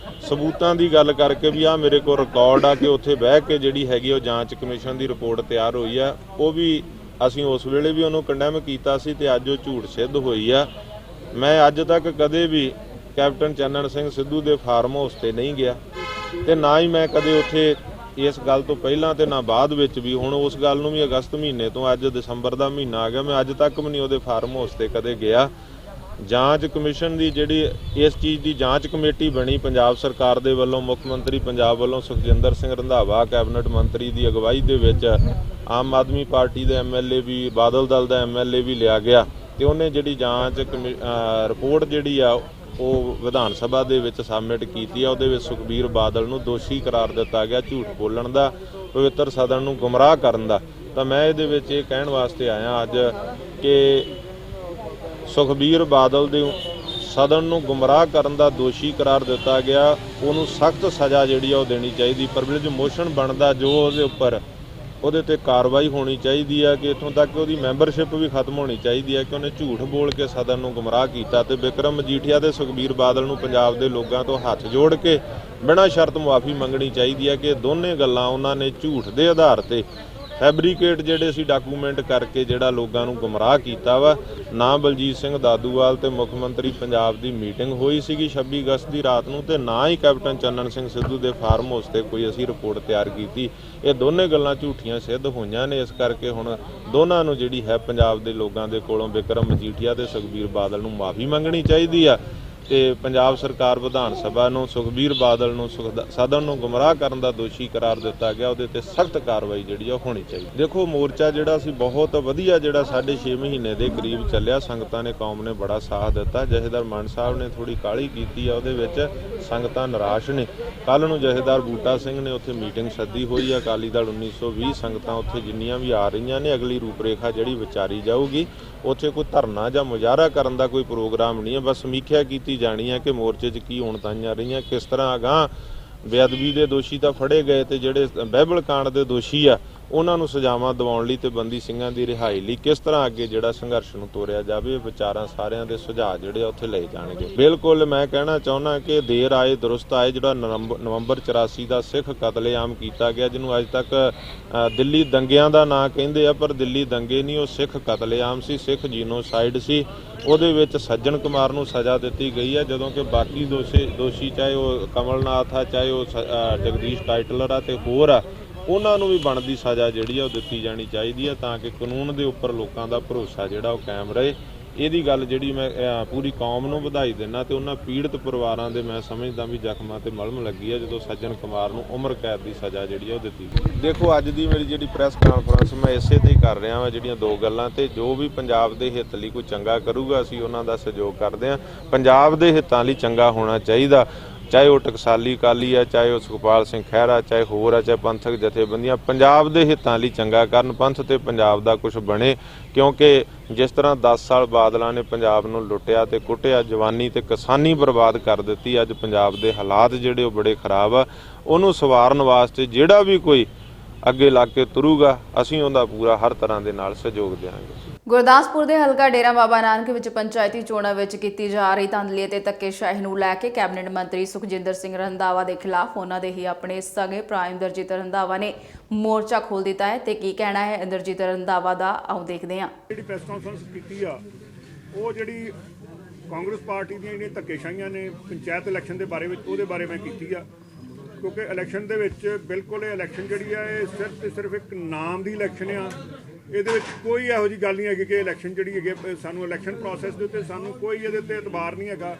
[SPEAKER 6] ਸਬੂਤਾਂ ਦੀ ਗੱਲ ਕਰਕੇ ਵੀ ਆਹ ਮੇਰੇ ਕੋਲ ਰਿਕਾਰਡ ਆ ਕਿ ਉੱਥੇ ਬਹਿ ਕੇ ਜਿਹੜੀ ਹੈਗੀ ਉਹ ਜਾਂਚ ਕਮਿਸ਼ਨ ਦੀ ਰਿਪੋਰਟ ਤਿਆਰ ਹੋਈ ਆ। ਉਹ ਵੀ ਅਸੀਂ ਉਸ ਵੇਲੇ ਵੀ ਉਹਨੂੰ ਕੰਡੈਮ ਕੀਤਾ ਸੀ ਤੇ ਅੱਜ ਉਹ ਝੂਠ ਸਿੱਧ ਹੋਈ ਆ। ਮੈਂ ਅੱਜ ਤੱਕ ਕਦੇ ਵੀ ਕੈਪਟਨ ਚੰਨਣ ਸਿੰਘ ਸਿੱਧੂ ਦੇ ਫਾਰਮ ਹਾਊਸ ਤੇ ਨਹੀਂ ਗਿਆ ਤੇ ਨਾ ਹੀ ਮੈਂ ਕਦੇ ਉੱਥੇ ਇਸ ਗੱਲ ਤੋਂ ਪਹਿਲਾਂ ਤੇ ਨਾ ਬਾਅਦ ਵਿੱਚ ਵੀ। ਹੁਣ ਉਸ ਗੱਲ ਨੂੰ ਵੀ ਅਗਸਤ ਮਹੀਨੇ ਤੋਂ ਅੱਜ ਦਸੰਬਰ ਦਾ ਮਹੀਨਾ ਆ ਗਿਆ, ਮੈਂ ਅੱਜ ਤੱਕ ਵੀ ਨਹੀਂ ਉਹਦੇ ਫਾਰਮ ਹਾਊਸ ਤੇ ਕਦੇ ਗਿਆ। ਜਾਂਚ ਕਮਿਸ਼ਨ ਦੀ ਜਿਹੜੀ ਇਸ ਚੀਜ਼ ਦੀ ਜਾਂਚ ਕਮੇਟੀ ਬਣੀ ਪੰਜਾਬ ਸਰਕਾਰ ਦੇ ਵੱਲੋਂ, ਮੁੱਖ ਮੰਤਰੀ ਪੰਜਾਬ ਵੱਲੋਂ ਸੁਖਜਿੰਦਰ ਸਿੰਘ ਰੰਧਾਵਾ ਕੈਬਨਿਟ ਮੰਤਰੀ ਦੀ ਅਗਵਾਈ ਦੇ ਵਿੱਚ ਆਮ ਆਦਮੀ ਪਾਰਟੀ ਦੇ MLA ਵੀ, ਬਾਦਲ ਦਲ ਦਾ MLA ਵੀ ਲਿਆ ਗਿਆ ਤੇ ਉਹਨੇ ਜਿਹੜੀ ਜਾਂਚ ਰਿਪੋਰਟ ਜਿਹੜੀ ਆ ਉਹ ਵਿਧਾਨ ਸਭਾ ਦੇ ਵਿੱਚ ਸਬਮਿਟ ਕੀਤੀ ਆ। ਉਹਦੇ ਵਿੱਚ ਸੁਖਬੀਰ ਬਾਦਲ ਨੂੰ ਦੋਸ਼ੀ ਕਰਾਰ ਦਿੱਤਾ ਗਿਆ ਝੂਠ ਬੋਲਣ ਦਾ, ਪਵਿੱਤਰ ਸਦਨ ਨੂੰ ਗੁੰਮਰਾਹ ਕਰਨ ਦਾ। ਤਾਂ ਮੈਂ ਇਹਦੇ ਵਿੱਚ ਇਹ ਕਹਿਣ ਵਾਸਤੇ ਆਇਆ ਅੱਜ ਕਿ ਸੁਖਬੀਰ ਬਾਦਲ ਦੇ ਸਦਨ ਨੂੰ ਗੁੰਮਰਾਹ ਕਰਨ ਦਾ ਦੋਸ਼ੀ ਕਰਾਰ ਦਿੱਤਾ ਗਿਆ, ਉਹਨੂੰ ਸਖਤ ਸਜ਼ਾ ਜਿਹੜੀ ਆ ਉਹ ਦੇਣੀ ਚਾਹੀਦੀ। ਪ੍ਰਿਵਿਲੇਜ ਮੋਸ਼ਨ ਬਣਦਾ ਜੋ ਉਹਦੇ ਉੱਪਰ, ਉਹਦੇ ਤੇ ਕਾਰਵਾਈ ਹੋਣੀ ਚਾਹੀਦੀ ਆ ਕਿ ਇੱਥੋਂ ਤੱਕ ਉਹਦੀ ਮੈਂਬਰਸ਼ਿਪ ਵੀ ਖਤਮ ਹੋਣੀ ਚਾਹੀਦੀ ਹੈ ਕਿ ਉਹਨੇ ਝੂਠ ਬੋਲ ਕੇ ਸਦਨ ਨੂੰ ਗੁੰਮਰਾਹ ਕੀਤਾ। ਤੇ ਬਿਕਰਮ ਮਜੀਠੀਆ ਤੇ ਸੁਖਬੀਰ ਬਾਦਲ ਨੂੰ ਪੰਜਾਬ ਦੇ ਲੋਕਾਂ ਤੋਂ ਹੱਥ ਜੋੜ ਕੇ ਬਿਨਾਂ ਸ਼ਰਤ ਮੁਆਫੀ ਮੰਗਣੀ ਚਾਹੀਦੀ ਹੈ ਕਿ ਦੋਨੇ ਗੱਲਾਂ ਉਹਨਾਂ ਨੇ ਝੂਠ ਦੇ ਆਧਾਰ ਤੇ ਫੈਬਰੀਕੇਟ ਜਿਹੜੇ ਸੀ ਡਾਕੂਮੈਂਟ ਕਰਕੇ ਜਿਹੜਾ ਲੋਕਾਂ ਨੂੰ ਗੁੰਮਰਾਹ ਕੀਤਾ ਵਾ। ਨਾ ਬਲਜੀਤ ਸਿੰਘ ਦਾਦੂਵਾਲ ਤੇ ਮੁੱਖ ਮੰਤਰੀ ਪੰਜਾਬ ਦੀ ਮੀਟਿੰਗ ਹੋਈ ਸੀਗੀ 26 ਅਗਸਤ ਦੀ ਰਾਤ ਨੂੰ, ਤੇ ਨਾ ਹੀ ਕੈਪਟਨ ਚੰਨਣ ਸਿੰਘ ਸਿੱਧੂ ਦੇ ਫਾਰਮ ਹਾਊਸ ਤੇ ਕੋਈ ਅਸੀਂ ਰਿਪੋਰਟ ਤਿਆਰ ਕੀਤੀ। ਇਹ ਦੋਨੇ ਗੱਲਾਂ ਝੂਠੀਆਂ ਸਿੱਧ ਹੋਈਆਂ ਨੇ। ਇਸ ਕਰਕੇ ਹੁਣ ਦੋਨਾਂ ਨੂੰ ਜਿਹੜੀ ਹੈ ਪੰਜਾਬ ਦੇ ਲੋਕਾਂ ਦੇ ਕੋਲੋਂ ਬਿਕਰਮ ਮਜੀਠੀਆ ਤੇ ਸੁਖਬੀਰ ਬਾਦਲ ਨੂੰ ਮਾਫੀ ਮੰਗਣੀ ਚਾਹੀਦੀ ਆ ਤੇ ਪੰਜਾਬ ਸਰਕਾਰ ਵਿਧਾਨ ਸਭਾ ਨੂੰ ਸੁਖਬੀਰ ਬਾਦਲ ਨੂੰ ਸਦਨ ਨੂੰ ਗੁੰਮਰਾਹ ਕਰਨ ਦਾ ਦੋਸ਼ੀ ਕਰਾਰ ਦਿੱਤਾ ਗਿਆ, ਉਹਦੇ ਤੇ ਸਖਤ ਕਾਰਵਾਈ ਜਿਹੜੀ ਆ ਹੋਣੀ ਚਾਹੀਦੀ। ਦੇਖੋ ਮੋਰਚਾ ਜਿਹੜਾ ਸੀ ਬਹੁਤ ਵਧੀਆ, ਜਿਹੜਾ 6.5 ਮਹੀਨੇ ਦੇ ਕਰੀਬ ਚੱਲਿਆ। ਸੰਗਤਾਂ ਨੇ, ਕੌਮ ਨੇ ਬੜਾ ਸਾਥ ਦਿੱਤਾ। ਜਥੇਦਾਰ ਮਾਨ ਸਾਹਿਬ ਨੇ ਥੋੜੀ ਕਾਹਲੀ ਕੀਤੀ ਆ, ਉਹਦੇ ਵਿੱਚ ਸੰਗਤਾਂ ਨਿਰਾਸ਼ ਨੇ। ਕੱਲ ਨੂੰ ਜਥੇਦਾਰ ਬੂਟਾ ਸਿੰਘ ਨੇ ਉੱਥੇ ਮੀਟਿੰਗ ਸੱਦੀ ਹੋਈ ਆ। ਅਕਾਲੀ ਦਲ 1920 ਸੰਗਤਾਂ ਉੱਥੇ ਜਿੰਨੀਆਂ ਵੀ ਆ ਰਹੀਆਂ ਨੇ, ਅਗਲੀ ਰੂਪਰੇਖਾ ਜਿਹੜੀ ਵਿਚਾਰੀ ਜਾਊਗੀ। ਉੱਥੇ ਕੋਈ ਧਰਨਾ ਜਾਂ ਮੁਜ਼ਾਹਰਾ ਕਰਨ ਦਾ ਕੋਈ ਪ੍ਰੋਗਰਾਮ ਨਹੀਂ ਹੈ, ਬਸ ਸਮੀਖਿਆ ਕੀਤੀ ਜਾਣੀ ਹੈ ਕਿ ਮੋਰਚੇ 'ਚ ਕੀ ਹੋਣਤਾਈਆਂ ਰਹੀਆਂ, ਕਿਸ ਤਰ੍ਹਾਂ ਅਗਾਂਹ ਬੇਅਦਬੀ ਦੇ ਦੋਸ਼ੀ ਤਾਂ ਫੜੇ ਗਏ ਤੇ ਜਿਹੜੇ ਬਾਈਬਲ ਕਾਂਡ ਦੇ ਦੋਸ਼ੀ ਆ ਉਹਨਾਂ ਨੂੰ ਸਜ਼ਾਵਾਂ ਦਿਵਾਉਣ ਲਈ ਤੇ ਬੰਦੀ ਸਿੰਘਾਂ ਦੀ ਰਿਹਾਈ ਲਈ ਕਿਸ ਤਰ੍ਹਾਂ ਅੱਗੇ ਜਿਹੜਾ ਸੰਘਰਸ਼ ਨੂੰ ਤੋਰਿਆ ਜਾਵੇ। ਵਿਚਾਰਾਂ ਸਾਰਿਆਂ ਦੇ ਸੁਝਾਅ ਜਿਹੜੇ ਉੱਥੇ ਲਏ ਜਾਣਗੇ। ਬਿਲਕੁਲ ਮੈਂ ਕਹਿਣਾ ਚਾਹੁੰਦਾ ਕਿ ਦੇਰ ਆਏ ਦਰੁਸਤ ਆਏ। ਜਿਹੜਾ ਨਵੰਬਰ 84 ਦਾ ਸਿੱਖ ਕਤਲੇਆਮ ਕੀਤਾ ਗਿਆ, ਜਿਹਨੂੰ ਅੱਜ ਤੱਕ ਦਿੱਲੀ ਦੰਗਿਆਂ ਦਾ ਨਾਂ ਕਹਿੰਦੇ ਆ, ਪਰ ਦਿੱਲੀ ਦੰਗੇ ਨਹੀਂ, ਉਹ ਸਿੱਖ ਕਤਲੇਆਮ ਸੀ, ਸਿੱਖ ਜੀਨੋਸਾਈਡ ਸੀ। ਉਹਦੇ ਵਿੱਚ ਸੱਜਣ ਕੁਮਾਰ ਨੂੰ ਸਜ਼ਾ ਦਿੱਤੀ ਗਈ ਹੈ, ਜਦੋਂ ਕਿ ਬਾਕੀ ਦੋਸ਼ੀ ਚਾਹੇ ਉਹ ਕਮਲਨਾਥ ਆ, ਚਾਹੇ ਉਹ ਜਗਦੀਸ਼ ਟਾਈਟਲਰ ਆ ਤੇ ਹੋਰ ਆ, ਉਹਨਾਂ ਨੂੰ ਵੀ ਬਣਦੀ ਸਜ਼ਾ ਜਿਹੜੀ ਆ ਉਹ ਦਿੱਤੀ ਜਾਣੀ ਚਾਹੀਦੀ ਆ, ਤਾਂ ਕਿ ਕਾਨੂੰਨ ਦੇ ਉੱਪਰ ਲੋਕਾਂ ਦਾ ਭਰੋਸਾ ਜਿਹੜਾ ਉਹ ਕਾਇਮ ਰਹੇ। ਇਹਦੀ ਗੱਲ ਜਿਹੜੀ ਮੈਂ ਪੂਰੀ ਕੌਮ ਨੂੰ ਵਧਾਈ ਦਿੰਦਾ ਤੇ ਉਹਨਾਂ ਪੀੜਤ ਪਰਿਵਾਰਾਂ ਦੇ ਮੈਂ ਸਮਝਦਾ ਵੀ ਜ਼ਖਮਾਂ ਤੇ ਮਲਮ ਲੱਗੀ ਆ ਜਦੋਂ ਸੱਜਣ ਕੁਮਾਰ ਨੂੰ ਉਮਰ ਕੈਦ ਦੀ ਸਜ਼ਾ ਜਿਹੜੀ ਆ ਉਹ ਦਿੱਤੀ ਗਈ। ਦੇਖੋ ਅੱਜ ਦੀ ਮੇਰੀ ਜਿਹੜੀ ਪ੍ਰੈਸ ਕਾਨਫਰੰਸ ਮੈਂ ਇਸੇ ਤੇ ਕਰ ਰਿਹਾ ਵਾਂ, ਜਿਹੜੀਆਂ ਦੋ ਗੱਲਾਂ ਤੇ ਜੋ ਵੀ ਪੰਜਾਬ ਦੇ ਹਿੱਤ ਲਈ ਕੋਈ ਚੰਗਾ ਕਰੂਗਾ ਅਸੀਂ ਉਹਨਾਂ ਦਾ ਸਹਿਯੋਗ ਕਰਦੇ ਹਾਂ। ਪੰਜਾਬ ਦੇ ਹਿੱਤਾਂ ਲਈ ਚੰਗਾ ਹੋਣਾ ਚਾਹੀਦਾ, ਚਾਹੇ ਉਹ ਟਕਸਾਲੀ ਅਕਾਲੀ ਆ, ਚਾਹੇ ਉਹ ਸੁਖਪਾਲ ਸਿੰਘ ਖਹਿਰਾ, ਚਾਹੇ ਹੋਰ ਆ, ਚਾਹੇ ਪੰਥਕ ਜਥੇਬੰਦੀਆਂ, ਪੰਜਾਬ ਦੇ ਹਿੱਤਾਂ ਲਈ ਚੰਗਾ ਕਰਨ, ਪੰਥ ਤੇ ਪੰਜਾਬ ਦਾ ਕੁਝ ਬਣੇ। ਕਿਉਂਕਿ ਜਿਸ ਤਰ੍ਹਾਂ 10 ਸਾਲ ਬਾਦਲਾਂ ਨੇ ਪੰਜਾਬ ਨੂੰ ਲੁੱਟਿਆ ਤੇ ਕੁੱਟਿਆ, ਜਵਾਨੀ ਤੇ ਕਿਸਾਨੀ ਬਰਬਾਦ ਕਰ ਦਿੱਤੀ, ਅੱਜ ਪੰਜਾਬ ਦੇ ਹਾਲਾਤ ਜਿਹੜੇ ਉਹ ਬੜੇ ਖਰਾਬ ਆ। ਉਹਨੂੰ ਸਵਾਰਨ ਵਾਸਤੇ ਜਿਹੜਾ ਵੀ ਕੋਈ ਅੱਗੇ ਲੱਗ ਕੇ ਤੁਰੂਗਾ ਅਸੀਂ ਉਹਦਾ ਪੂਰਾ ਹਰ ਤਰ੍ਹਾਂ ਦੇ ਨਾਲ ਸਹਿਯੋਗ ਦੇਵਾਂਗੇ।
[SPEAKER 1] ਗੁਰਦਾਸਪੁਰ ਦੇ ਹਲਕਾ ਡੇਰਾ ਬਾਬਾ ਨਾਨਕ ਵਿੱਚ ਪੰਚਾਇਤੀ ਚੋਣਾਂ ਵਿੱਚ ਕੀਤੀ ਜਾ ਰਹੀ ਧਾਂਦਲੀ ਅਤੇ ਧੱਕੇਸ਼ਾਹੀ ਨੂੰ ਲੈ ਕੇ ਕੈਬਨਿਟ ਮੰਤਰੀ ਸੁਖਜਿੰਦਰ ਸਿੰਘ ਰੰਧਾਵਾ ਦੇ ਖਿਲਾਫ ਉਹਨਾਂ ਦੇ ਹੀ ਆਪਣੇ ਸਗੇ ਭਰਾ ਇੰਦਰਜੀਤ ਰੰਧਾਵਾ ਨੇ ਮੋਰਚਾ ਖੋਲ੍ਹ ਦਿੱਤਾ ਹੈ ਤੇ ਕੀ ਕਹਿਣਾ ਹੈ ਇੰਦਰਜੀਤ ਰੰਧਾਵਾ ਦਾ, ਆਓ ਦੇਖਦੇ ਹਾਂ।
[SPEAKER 7] ਜਿਹੜੀ ਪ੍ਰੈਸ ਕਾਨਫਰੰਸ ਕੀਤੀ ਆ ਉਹ ਜਿਹੜੀ ਕਾਂਗਰਸ ਪਾਰਟੀ ਦੀਆਂ ਜਿਹੜੀਆਂ ਧੱਕੇਸ਼ਾਹੀਆਂ ਨੇ ਪੰਚਾਇਤ ਇਲੈਕਸ਼ਨ ਦੇ ਬਾਰੇ ਵਿੱਚ, ਉਹਦੇ ਬਾਰੇ ਮੈਂ ਕੀਤੀ ਆ। ਕਿਉਂਕਿ ਇਲੈਕਸ਼ਨ ਦੇ ਵਿੱਚ ਬਿਲਕੁਲ ਇਹ ਇਲੈਕਸ਼ਨ ਜਿਹੜੀ ਆ ਇਹ ਸਿਰਫ ਤੇ ਸਿਰਫ ਇੱਕ ਨਾਮ ਦੀ ਇਲੈਕਸ਼ਨ ਆ। ਇਹਦੇ ਵਿੱਚ ਕੋਈ ਇਹੋ ਜਿਹੀ ਗੱਲ ਨਹੀਂ ਹੈਗੀ ਕਿ ਇਲੈਕਸ਼ਨ ਜਿਹੜੀ ਹੈਗੀ ਸਾਨੂੰ ਇਲੈਕਸ਼ਨ ਪ੍ਰੋਸੈਸ ਦੇ ਉੱਤੇ ਸਾਨੂੰ ਕੋਈ ਇਹਦੇ ਉੱਤੇ ਇਤਬਾਰ ਨਹੀਂ ਹੈਗਾ,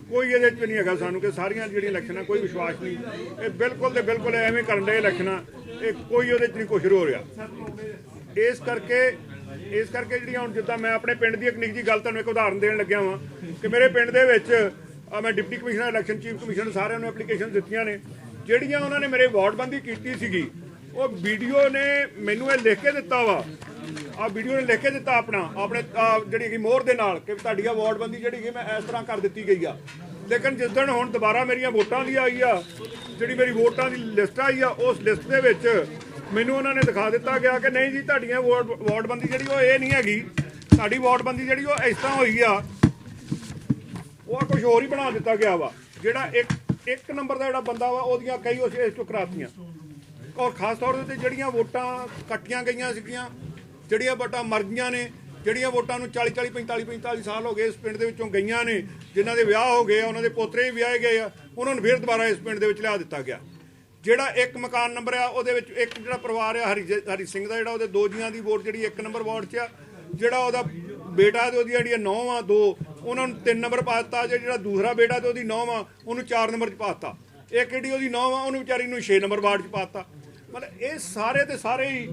[SPEAKER 7] ਕੋਈ ਇਹਦੇ 'ਚ ਨਹੀਂ ਹੈਗਾ ਸਾਨੂੰ ਕਿ ਸਾਰੀਆਂ ਜਿਹੜੀਆਂ ਇਲੈਕਸ਼ਨਾਂ ਕੋਈ ਵਿਸ਼ਵਾਸ ਨਹੀਂ। ਇਹ ਬਿਲਕੁਲ ਤੇ ਬਿਲਕੁਲ ਐਵੇਂ ਕਰਨ ਦੇ ਇਲੈਕਸ਼ਨਾਂ, ਇਹ ਕੋਈ ਉਹਦੇ 'ਚ ਨਹੀਂ ਕੁਛ ਹੋ ਰਿਹਾ। ਇਸ ਕਰਕੇ ਜਿਹੜੀਆਂ ਹੁਣ ਜਿੱਦਾਂ ਮੈਂ ਆਪਣੇ ਪਿੰਡ ਦੀ ਇੱਕ ਨਿੱਜੀ ਗੱਲ ਤੁਹਾਨੂੰ ਇੱਕ ਉਦਾਹਰਨ ਦੇਣ ਲੱਗਿਆ ਵਾਂ ਕਿ ਮੇਰੇ ਪਿੰਡ ਦੇ ਵਿੱਚ ਮੈਂ deputy commissioner election, chief commissioner ਸਾਰਿਆਂ ਨੂੰ ਐਪਲੀਕੇਸ਼ਨ ਦਿੱਤੀਆਂ ਨੇ। ਜਿਹੜੀਆਂ ਉਹਨਾਂ ਨੇ ਮੇਰੇ ਵਾਰਡਬੰਦੀ ਕੀਤੀ ਸੀਗੀ ਉਹ ਵੀਡੀਓ ਨੇ ਮੈਨੂੰ ਇਹ ਲਿਖ ਕੇ ਦਿੱਤਾ ਵਾ, ਆ ਵੀਡੀਓ ਨੇ ਲਿਖ ਕੇ ਦਿੱਤਾ ਆਪਣੇ ਜਿਹੜੀ ਹੈਗੀ ਮੋਹਰ ਦੇ ਨਾਲ ਕਿ ਤੁਹਾਡੀ ਆ ਵਾਰਡਬੰਦੀ ਜਿਹੜੀ ਹੈਗੀ ਮੈਂ ਇਸ ਤਰ੍ਹਾਂ ਕਰ ਦਿੱਤੀ ਗਈ ਆ। ਲੇਕਿਨ ਜਿਸ ਦਿਨ ਹੁਣ ਦੁਬਾਰਾ ਮੇਰੀਆਂ ਵੋਟਾਂ ਦੀ ਆਈ ਆ, ਜਿਹੜੀ ਮੇਰੀ ਵੋਟਾਂ ਦੀ ਲਿਸਟ ਆਈ ਆ, ਉਸ ਲਿਸਟ ਦੇ ਵਿੱਚ ਮੈਨੂੰ ਉਹਨਾਂ ਨੇ ਦਿਖਾ ਦਿੱਤਾ ਗਿਆ ਕਿ ਨਹੀਂ ਜੀ ਤੁਹਾਡੀਆਂ ਵਾਰਡਬੰਦੀ ਜਿਹੜੀ ਉਹ ਇਹ ਨਹੀਂ ਹੈਗੀ, ਤੁਹਾਡੀ ਵਾਰਡਬੰਦੀ ਜਿਹੜੀ ਉਹ ਇਸ ਤਰ੍ਹਾਂ ਹੋਈ ਆ, ਉਹ ਕੁਝ ਹੋਰ ਹੀ ਬਣਾ ਦਿੱਤਾ ਗਿਆ ਵਾ। ਜਿਹੜਾ ਇੱਕ ਨੰਬਰ ਦਾ ਜਿਹੜਾ ਬੰਦਾ ਵਾ ਉਹਦੀਆਂ ਕਈ ਉਸ ਚੋਂ ਕਰਾਤੀਆਂ, ਔਰ ਖਾਸ ਤੌਰ 'ਤੇ ਜਿਹੜੀਆਂ ਵੋਟਾਂ ਕੱਟੀਆਂ ਗਈਆਂ ਸੀਗੀਆਂ, ਜਿਹੜੀਆਂ ਵੋਟਾਂ ਮਰ ਗਈਆਂ ਨੇ, ਜਿਹੜੀਆਂ ਵੋਟਾਂ ਨੂੰ 40 45 ਸਾਲ ਹੋ ਗਏ ਇਸ ਪਿੰਡ ਦੇ ਵਿੱਚੋਂ ਗਈਆਂ ਨੇ, ਜਿਨ੍ਹਾਂ ਦੇ ਵਿਆਹ ਹੋ ਗਏ ਆ, ਉਹਨਾਂ ਦੇ ਪੋਤਰੇ ਵੀ ਵਿਆਹੇ ਗਏ ਆ, ਉਹਨਾਂ ਨੂੰ ਫਿਰ ਦੁਬਾਰਾ ਇਸ ਪਿੰਡ ਦੇ ਵਿੱਚ ਲਿਆ ਦਿੱਤਾ ਗਿਆ। ਜਿਹੜਾ ਇੱਕ ਮਕਾਨ ਨੰਬਰ ਆ ਉਹਦੇ ਵਿੱਚ ਇੱਕ ਜਿਹੜਾ ਪਰਿਵਾਰ ਆ ਹਰੀ ਸਿੰਘ ਦਾ, ਜਿਹੜਾ ਉਹਦੇ 2 ਜੀਆਂ ਦੀ ਵੋਟ ਜਿਹੜੀ 1 ਨੰਬਰ ਵਾਰਡ 'ਚ ਆ, ਜਿਹੜਾ ਉਹਦਾ ਬੇਟਾ ਤੇ ਉਹਦੀਆਂ ਜਿਹੜੀਆਂ 9 ਆ 2 ਉਹਨਾਂ ਨੂੰ 3 ਨੰਬਰ ਪਾ ਦਿੱਤਾ, ਜਿਹੜਾ ਦੂਸਰਾ ਬੇਟਾ ਤੇ ਉਹਦੀ ਨੌਂ ਆ ਉਹਨੂੰ 4 ਨੰਬਰ 'ਚ ਪਾ ਦਿੱਤਾ, ਇੱਕ ਜਿਹੜੀ ਉਹਦੀ ਨੌਂ ਆ ਉਹਨੂੰ ਵਿਚਾਰੀ ਨੂੰ 6 ਨੰਬਰ ਵਾਰਡ 'ਚ ਪਾ ਦਿੱਤਾ। ਮਤਲਬ ਇਹ ਸਾਰੇ ਦੇ ਸਾਰੇ ਹੀ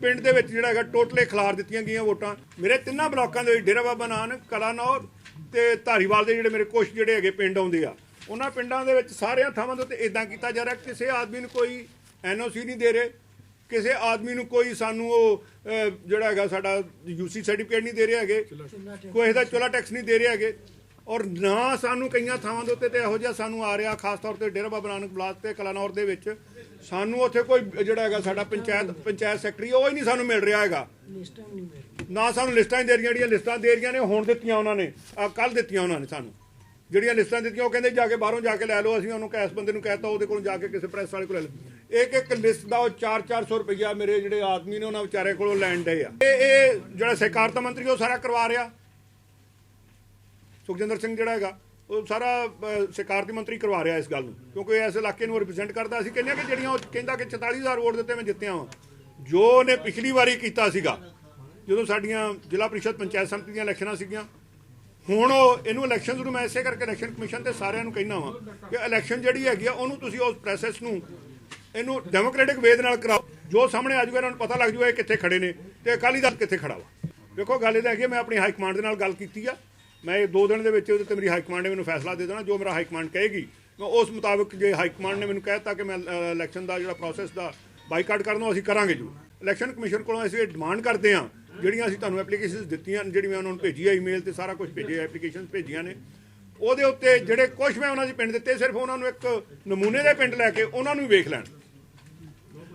[SPEAKER 7] ਪਿੰਡ ਦੇ ਵਿੱਚ ਜਿਹੜਾ ਹੈਗਾ ਟੋਟਲੇ ਖਿਲਾਰ ਦਿੱਤੀਆਂ ਗਈਆਂ ਵੋਟਾਂ। ਮੇਰੇ 3 ਬਲਾਕਾਂ ਦੇ ਵਿੱਚ ਡੇਰਾ ਬਾਬਾ ਨਾਨਕ, ਕਲਾਨੌਰ ਤੇ ਧਾਰੀਵਾਲ ਦੇ ਜਿਹੜੇ ਮੇਰੇ ਕੁਛ ਜਿਹੜੇ ਹੈਗੇ ਪਿੰਡ ਆਉਂਦੇ ਆ, ਉਹਨਾਂ ਪਿੰਡਾਂ ਦੇ ਵਿੱਚ ਸਾਰਿਆਂ ਥਾਵਾਂ ਦੇ ਉੱਤੇ ਇਦਾਂ ਕੀਤਾ ਜਾ ਰਿਹਾ, ਕਿਸੇ ਆਦਮੀ ਨੂੰ ਕੋਈ NOC ਨਹੀਂ ਦੇ ਰਹੇ, ਕਿਸੇ ਆਦਮੀ ਨੂੰ ਕੋਈ ਸਾਨੂੰ ਉਹ ਜਿਹੜਾ ਹੈਗਾ ਸਾਡਾ UC ਸਰਟੀਫਿਕੇਟ ਨਹੀਂ ਦੇ ਰਹੇ ਹੈਗੇ, ਕੋਈ ਇਹਦਾ ਚੁੱਲ੍ਹਾ ਟੈਕਸ ਨਹੀਂ ਦੇ ਰਹੇ ਹੈਗੇ, ਔਰ ਨਾ ਸਾਨੂੰ ਕਈਆਂ ਥਾਵਾਂ ਦੇ ਉੱਤੇ ਤੇ ਇਹੋ ਜਿਹਾ ਸਾਨੂੰ ਆ ਰਿਹਾ, ਖਾਸ ਤੌਰ ਤੇ ਡੇਰਾ ਬਾਬਾ ਨਾਨਕ ਬਲਾਕ ਤੇ ਕਲਾਨੌਰ ਦੇ ਵਿੱਚ ਸਾਨੂੰ ਉੱਥੇ ਕੋਈ ਜਿਹੜਾ ਹੈਗਾ ਸਾਡਾ ਪੰਚਾਇਤ ਸੈਕਟਰੀ ਉਹ ਹੀ ਨਹੀਂ ਸਾਨੂੰ ਮਿਲ ਰਿਹਾ ਹੈਗਾ, ਨਾ ਸਾਨੂੰ ਲਿਸਟਾਂ ਹੀ ਦੇ ਰਹੀਆਂ। ਜਿਹੜੀਆਂ ਲਿਸਟਾਂ ਦੇ ਰਹੀਆਂ ਨੇ ਹੁਣ ਦਿੱਤੀਆਂ ਉਹਨਾਂ ਨੇ, ਕੱਲ੍ਹ ਦਿੱਤੀਆਂ ਉਹਨਾਂ ਨੇ ਸਾਨੂੰ ਜਿਹੜੀਆਂ ਲਿਸਟਾਂ ਦਿੱਤੀਆਂ, ਉਹ ਕਹਿੰਦੇ ਜਾ ਕੇ ਬਾਹਰੋਂ ਜਾ ਕੇ ਲੈ ਲਓ। ਅਸੀਂ ਉਹਨੂੰ ਕੈਸ ਬੰਦੇ ਨੂੰ ਕਹਿਤਾ ਉਹਦੇ ਕੋਲੋਂ ਜਾ ਕੇ ਕਿਸੇ ਪ੍ਰੈਸ ਵਾਲੇ ਕੋਲ ਲੈ ਲਓ। ਇੱਕ ਲਿਸਟ ਦਾ ਉਹ 400 ਰੁਪਈਆ ਮੇਰੇ ਜਿਹੜੇ ਆਦਮੀ ਨੇ ਉਹਨਾਂ ਵਿਚਾਰੇ ਕੋਲੋਂ ਲੈਣ ਡਏ ਆ। ਇਹ ਜਿਹੜਾ ਸਹਿਕਾਰਤਾ ਮੰਤਰੀ ਉਹ ਸਾਰਾ ਕਰਵਾ ਰਿਹਾ, ਸੁਖਜਿੰਦਰ ਸਿੰਘ ਜਿਹੜਾ ਹੈਗਾ ਉਹ ਸਾਰਾ ਸਹਿਕਾਰਤੀ ਮੰਤਰੀ ਕਰਵਾ ਰਿਹਾ ਇਸ ਗੱਲ ਨੂੰ, ਕਿਉਂਕਿ ਇਸ ਇਲਾਕੇ ਨੂੰ ਰਿਪਰੈਜ਼ੈਂਟ ਕਰਦਾ। ਅਸੀਂ ਕਹਿੰਦੇ ਕਿ ਜਿਹੜੀਆਂ ਉਹ ਕਹਿੰਦਾ ਕਿ 44,000 ਵੋਟ ਦਿੱਤੇ ਮੈਂ ਜਿੱਤਿਆ ਵਾਂ, ਜੋ ਉਹਨੇ ਪਿਛਲੀ ਵਾਰੀ ਕੀਤਾ ਸੀਗਾ ਜਦੋਂ ਸਾਡੀਆਂ ਜ਼ਿਲ੍ਹਾ ਪ੍ਰੀਸ਼ਦ ਪੰਚਾਇਤ ਸਮਿਤੀ ਦੀਆਂ ਇਲੈਕਸ਼ਨਾਂ ਸੀਗੀਆਂ। ਹੁਣ ਉਹ ਇਹਨੂੰ ਇਲੈਕਸ਼ਨ ਨੂੰ ਮੈਂ ਇਸੇ ਕਰਕੇ ਇਲੈਕਸ਼ਨ ਕਮਿਸ਼ਨ ਤੇ ਸਾਰਿਆਂ ਨੂੰ ਕਹਿਣਾ ਵਾਂ ਕਿ ਇਲੈਕਸ਼ਨ ਜਿਹੜੀ ਹੈਗੀ ਆ ਉਹਨੂੰ ਤੁਸੀਂ ਉਸ ਪ੍ਰੋਸੈਸ ਨੂੰ ਇਹਨੂੰ ਡੈਮੋਕ੍ਰੈਟਿਕ ਵੇ ਦੇ ਨਾਲ ਕਰਾਓ। ਜੋ ਸਾਹਮਣੇ ਆ ਜਾਊਗਾ ਇਹਨਾਂ ਨੂੰ ਪਤਾ ਲੱਗ ਜਾਊਗਾ ਇਹ ਕਿੱਥੇ ਖੜੇ ਨੇ ਤੇ ਅਕਾਲੀ ਦਲ ਕਿੱਥੇ ਖੜਾ ਵਾ। ਵੇਖੋ ਗੱਲ ਇਹ ਹੈਗੀ ਆ, ਮੈਂ ਆਪਣੀ ਹਾਈ ਕਮਾਂਡ ਦੇ ਨਾਲ ਗੱਲ ਕੀਤੀ ਆ, ਮੈਂ ਇਹ 2 ਦਿਨ ਦੇ ਵਿੱਚ ਉਹਦੇ ਤੇ ਮੇਰੀ ਹਾਈ ਕਮਾਂਡ ਨੇ ਮੈਨੂੰ ਫੈਸਲਾ ਦੇ ਦੇਣਾ। ਜੋ ਮੇਰਾ ਹਾਈ ਕਮਾਂਡ ਕਹੇਗੀ ਮੈਂ ਉਸ ਮੁਤਾਬਕ, ਜੇ ਹਾਈ ਕਮਾਂਡ ਨੇ ਮੈਨੂੰ ਕਹਿ ਦਿੱਤਾ ਕਿ ਮੈਂ ਇਲੈਕਸ਼ਨ ਦਾ ਜਿਹੜਾ ਪ੍ਰੋਸੈਸ ਦਾ ਬਾਈਕਾਟ ਕਰਨਾ ਅਸੀਂ ਕਰਾਂਗੇ। ਜੋ ਇਲੈਕਸ਼ਨ ਕਮਿਸ਼ਨ ਕੋਲੋਂ ਅਸੀਂ ਇਹ ਡਿਮਾਂਡ ਕਰਦੇ ਹਾਂ, ਜਿਹੜੀਆਂ ਅਸੀਂ ਤੁਹਾਨੂੰ ਐਪਲੀਕੇਸ਼ਨਸ ਦਿੱਤੀਆਂ, ਜਿਹੜੀ ਮੈਂ ਉਹਨਾਂ ਨੂੰ ਭੇਜੀ ਹੈ ਈਮੇਲ ਤੇ ਸਾਰਾ ਕੁਝ ਭੇਜਿਆ, ਐਪਲੀਕੇਸ਼ਨਸ ਭੇਜੀਆਂ ਨੇ, ਉਹਦੇ ਉੱਤੇ ਜਿਹੜੇ ਕੁਝ ਮੈਂ ਉਹਨਾਂ ਦੇ ਪਿੰਡ ਦਿੱਤੇ, ਸਿਰਫ ਉਹਨਾਂ ਨੂੰ ਇੱਕ ਨਮੂਨੇ ਦੇ ਪਿੰਡ ਲੈ ਕੇ ਉਹਨਾਂ ਨੂੰ ਵੇਖ ਲੈਣ।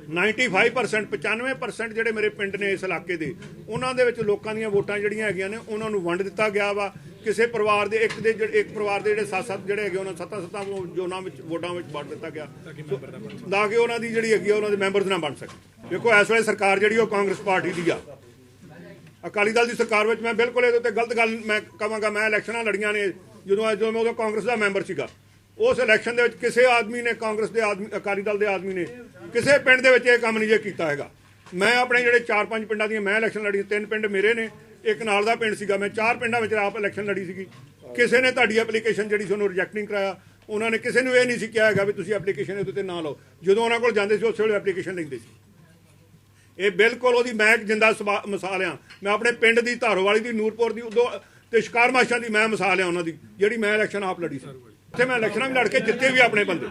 [SPEAKER 7] 95% 95% ਜਿਹੜੇ ਮੇਰੇ ਪਿੰਡ ਨੇ ਇਸ ਇਲਾਕੇ ਦੇ, ਉਹਨਾਂ ਦੇ ਵਿੱਚ ਲੋਕਾਂ ਦੀਆਂ ਵੋਟਾਂ ਜਿਹੜੀਆਂ ਹੈਗੀਆਂ ਨੇ ਉਹਨਾਂ ਨੂੰ ਵੰਡ ਦਿੱਤਾ ਗਿਆ ਵਾ। ਕਿਸੇ ਪਰਿਵਾਰ ਦੇ ਇੱਕ ਪਰਿਵਾਰ ਦੇ ਜਿਹੜੇ 7 ਜਿਹੜੇ ਹੈਗੇ ਉਹਨਾਂ 7 ਜ਼ੋਨਾਂ ਵਿੱਚ ਵੋਟਾਂ ਵਿੱਚ ਵੰਡ ਦਿੱਤਾ ਗਿਆ ਤਾਂ ਕਿ ਉਹਨਾਂ ਦੀ ਜਿਹੜੀ ਹੈਗੀ ਉਹਨਾਂ ਦੇ ਮੈਂਬਰਸ ਨਾ ਬਣ ਸਕਣ। ਦੇਖੋ ਇਸ ਵੇਲੇ ਸਰਕਾਰ ਜਿਹੜੀ ਉਹ ਕਾਂਗਰਸ ਪਾਰਟੀ ਦੀ ਆ, ਅਕਾਲੀ ਦਲ ਦੀ ਸਰਕਾਰ ਵਿੱਚ ਮੈਂ ਬਿਲਕੁਲ ਇਹਦੇ ਉੱਤੇ ਗਲਤ ਗੱਲ ਮੈਂ ਕਹਾਂਗਾ। ਮੈਂ ਇਲੈਕਸ਼ਨਾਂ ਲੜੀਆਂ ਨੇ ਜਦੋਂ ਮੈਂ ਉਦੋਂ ਕਾਂਗਰਸ ਦਾ ਮੈਂਬਰ ਸੀਗਾ। ਉਸ ਇਲੈਕਸ਼ਨ ਦੇ ਵਿੱਚ ਕਿਸੇ ਆਦਮੀ ਨੇ, ਕਾਂਗਰਸ ਦੇ ਆਦਮੀ, ਅਕਾਲੀ ਦਲ ਦੇ ਆਦਮੀ ਨੇ ਕਿਸੇ ਪਿੰਡ ਦੇ ਵਿੱਚ ਇਹ ਕੰਮ ਨਹੀਂ ਜੇ ਕੀਤਾ ਹੈਗਾ। ਮੈਂ ਆਪਣੇ ਜਿਹੜੇ 4-5 ਪਿੰਡਾਂ ਦੀਆਂ ਮੈਂ ਇਲੈਕਸ਼ਨ ਲੜੀ, 3 ਪਿੰਡ ਮੇਰੇ ਨੇ, ਇੱਕ ਨਾਲ ਦਾ ਪਿੰਡ ਸੀਗਾ, ਮੈਂ 4 ਪਿੰਡਾਂ ਵਿੱਚ ਆਪ ਇਲੈਕਸ਼ਨ ਲੜੀ ਸੀਗੀ। ਕਿਸੇ ਨੇ ਤੁਹਾਡੀ ਐਪਲੀਕੇਸ਼ਨ ਜਿਹੜੀ ਸੀ ਉਹਨੂੰ ਰਿਜੈਕਟ ਨਹੀਂ ਕਰਾਇਆ। ਉਹਨਾਂ ਨੇ ਕਿਸੇ ਨੂੰ ਇਹ ਨਹੀਂ ਸੀ ਕਿਹਾ ਹੈਗਾ ਵੀ ਤੁਸੀਂ ਐਪਲੀਕੇਸ਼ਨ ਇਹਦੇ ਉੱਤੇ ਨਾ ਲਓ। ਜਦੋਂ ਉਹਨਾਂ ਕੋਲ ਜਾਂਦੇ ਸੀ ਉਸੇ ਵੇਲੇ ਐਪਲੀਕੇਸ਼ਨ ਲੈਂਦੇ ਸੀ। ਇਹ ਬਿਲਕੁਲ ਉਹਦੀ ਮੈਂ ਇੱਕ ਜਿੰਦਾ ਮਿਸਾਲ ਆ। ਮੈਂ ਆਪਣੇ ਪਿੰਡ ਦੀ, ਧਾਰੋਵਾਲੀ ਦੀ, ਨੂਰਪੁਰ ਦੀ ਉਦੋਂ ਤੇ ਸ਼ਿਕਾਰਮਾਸ਼ਾਂ ਦੀ ਮੈਂ ਮਿਸਾਲ ਆ ਉਹਨਾਂ ਦੀ, ਜਿਹੜੀ ਮੈਂ ਇਲੈਕਸ਼ਨ ਆਪ ਲੜੀ ਸੀ। ਉੱਥੇ ਮੈਂ ਇਲੈਕਸ਼ਨਾਂ ਵੀ ਲੜ ਕੇ ਜਿੱਤੇ ਵੀ ਆਪਣੇ ਬੰਦੇ,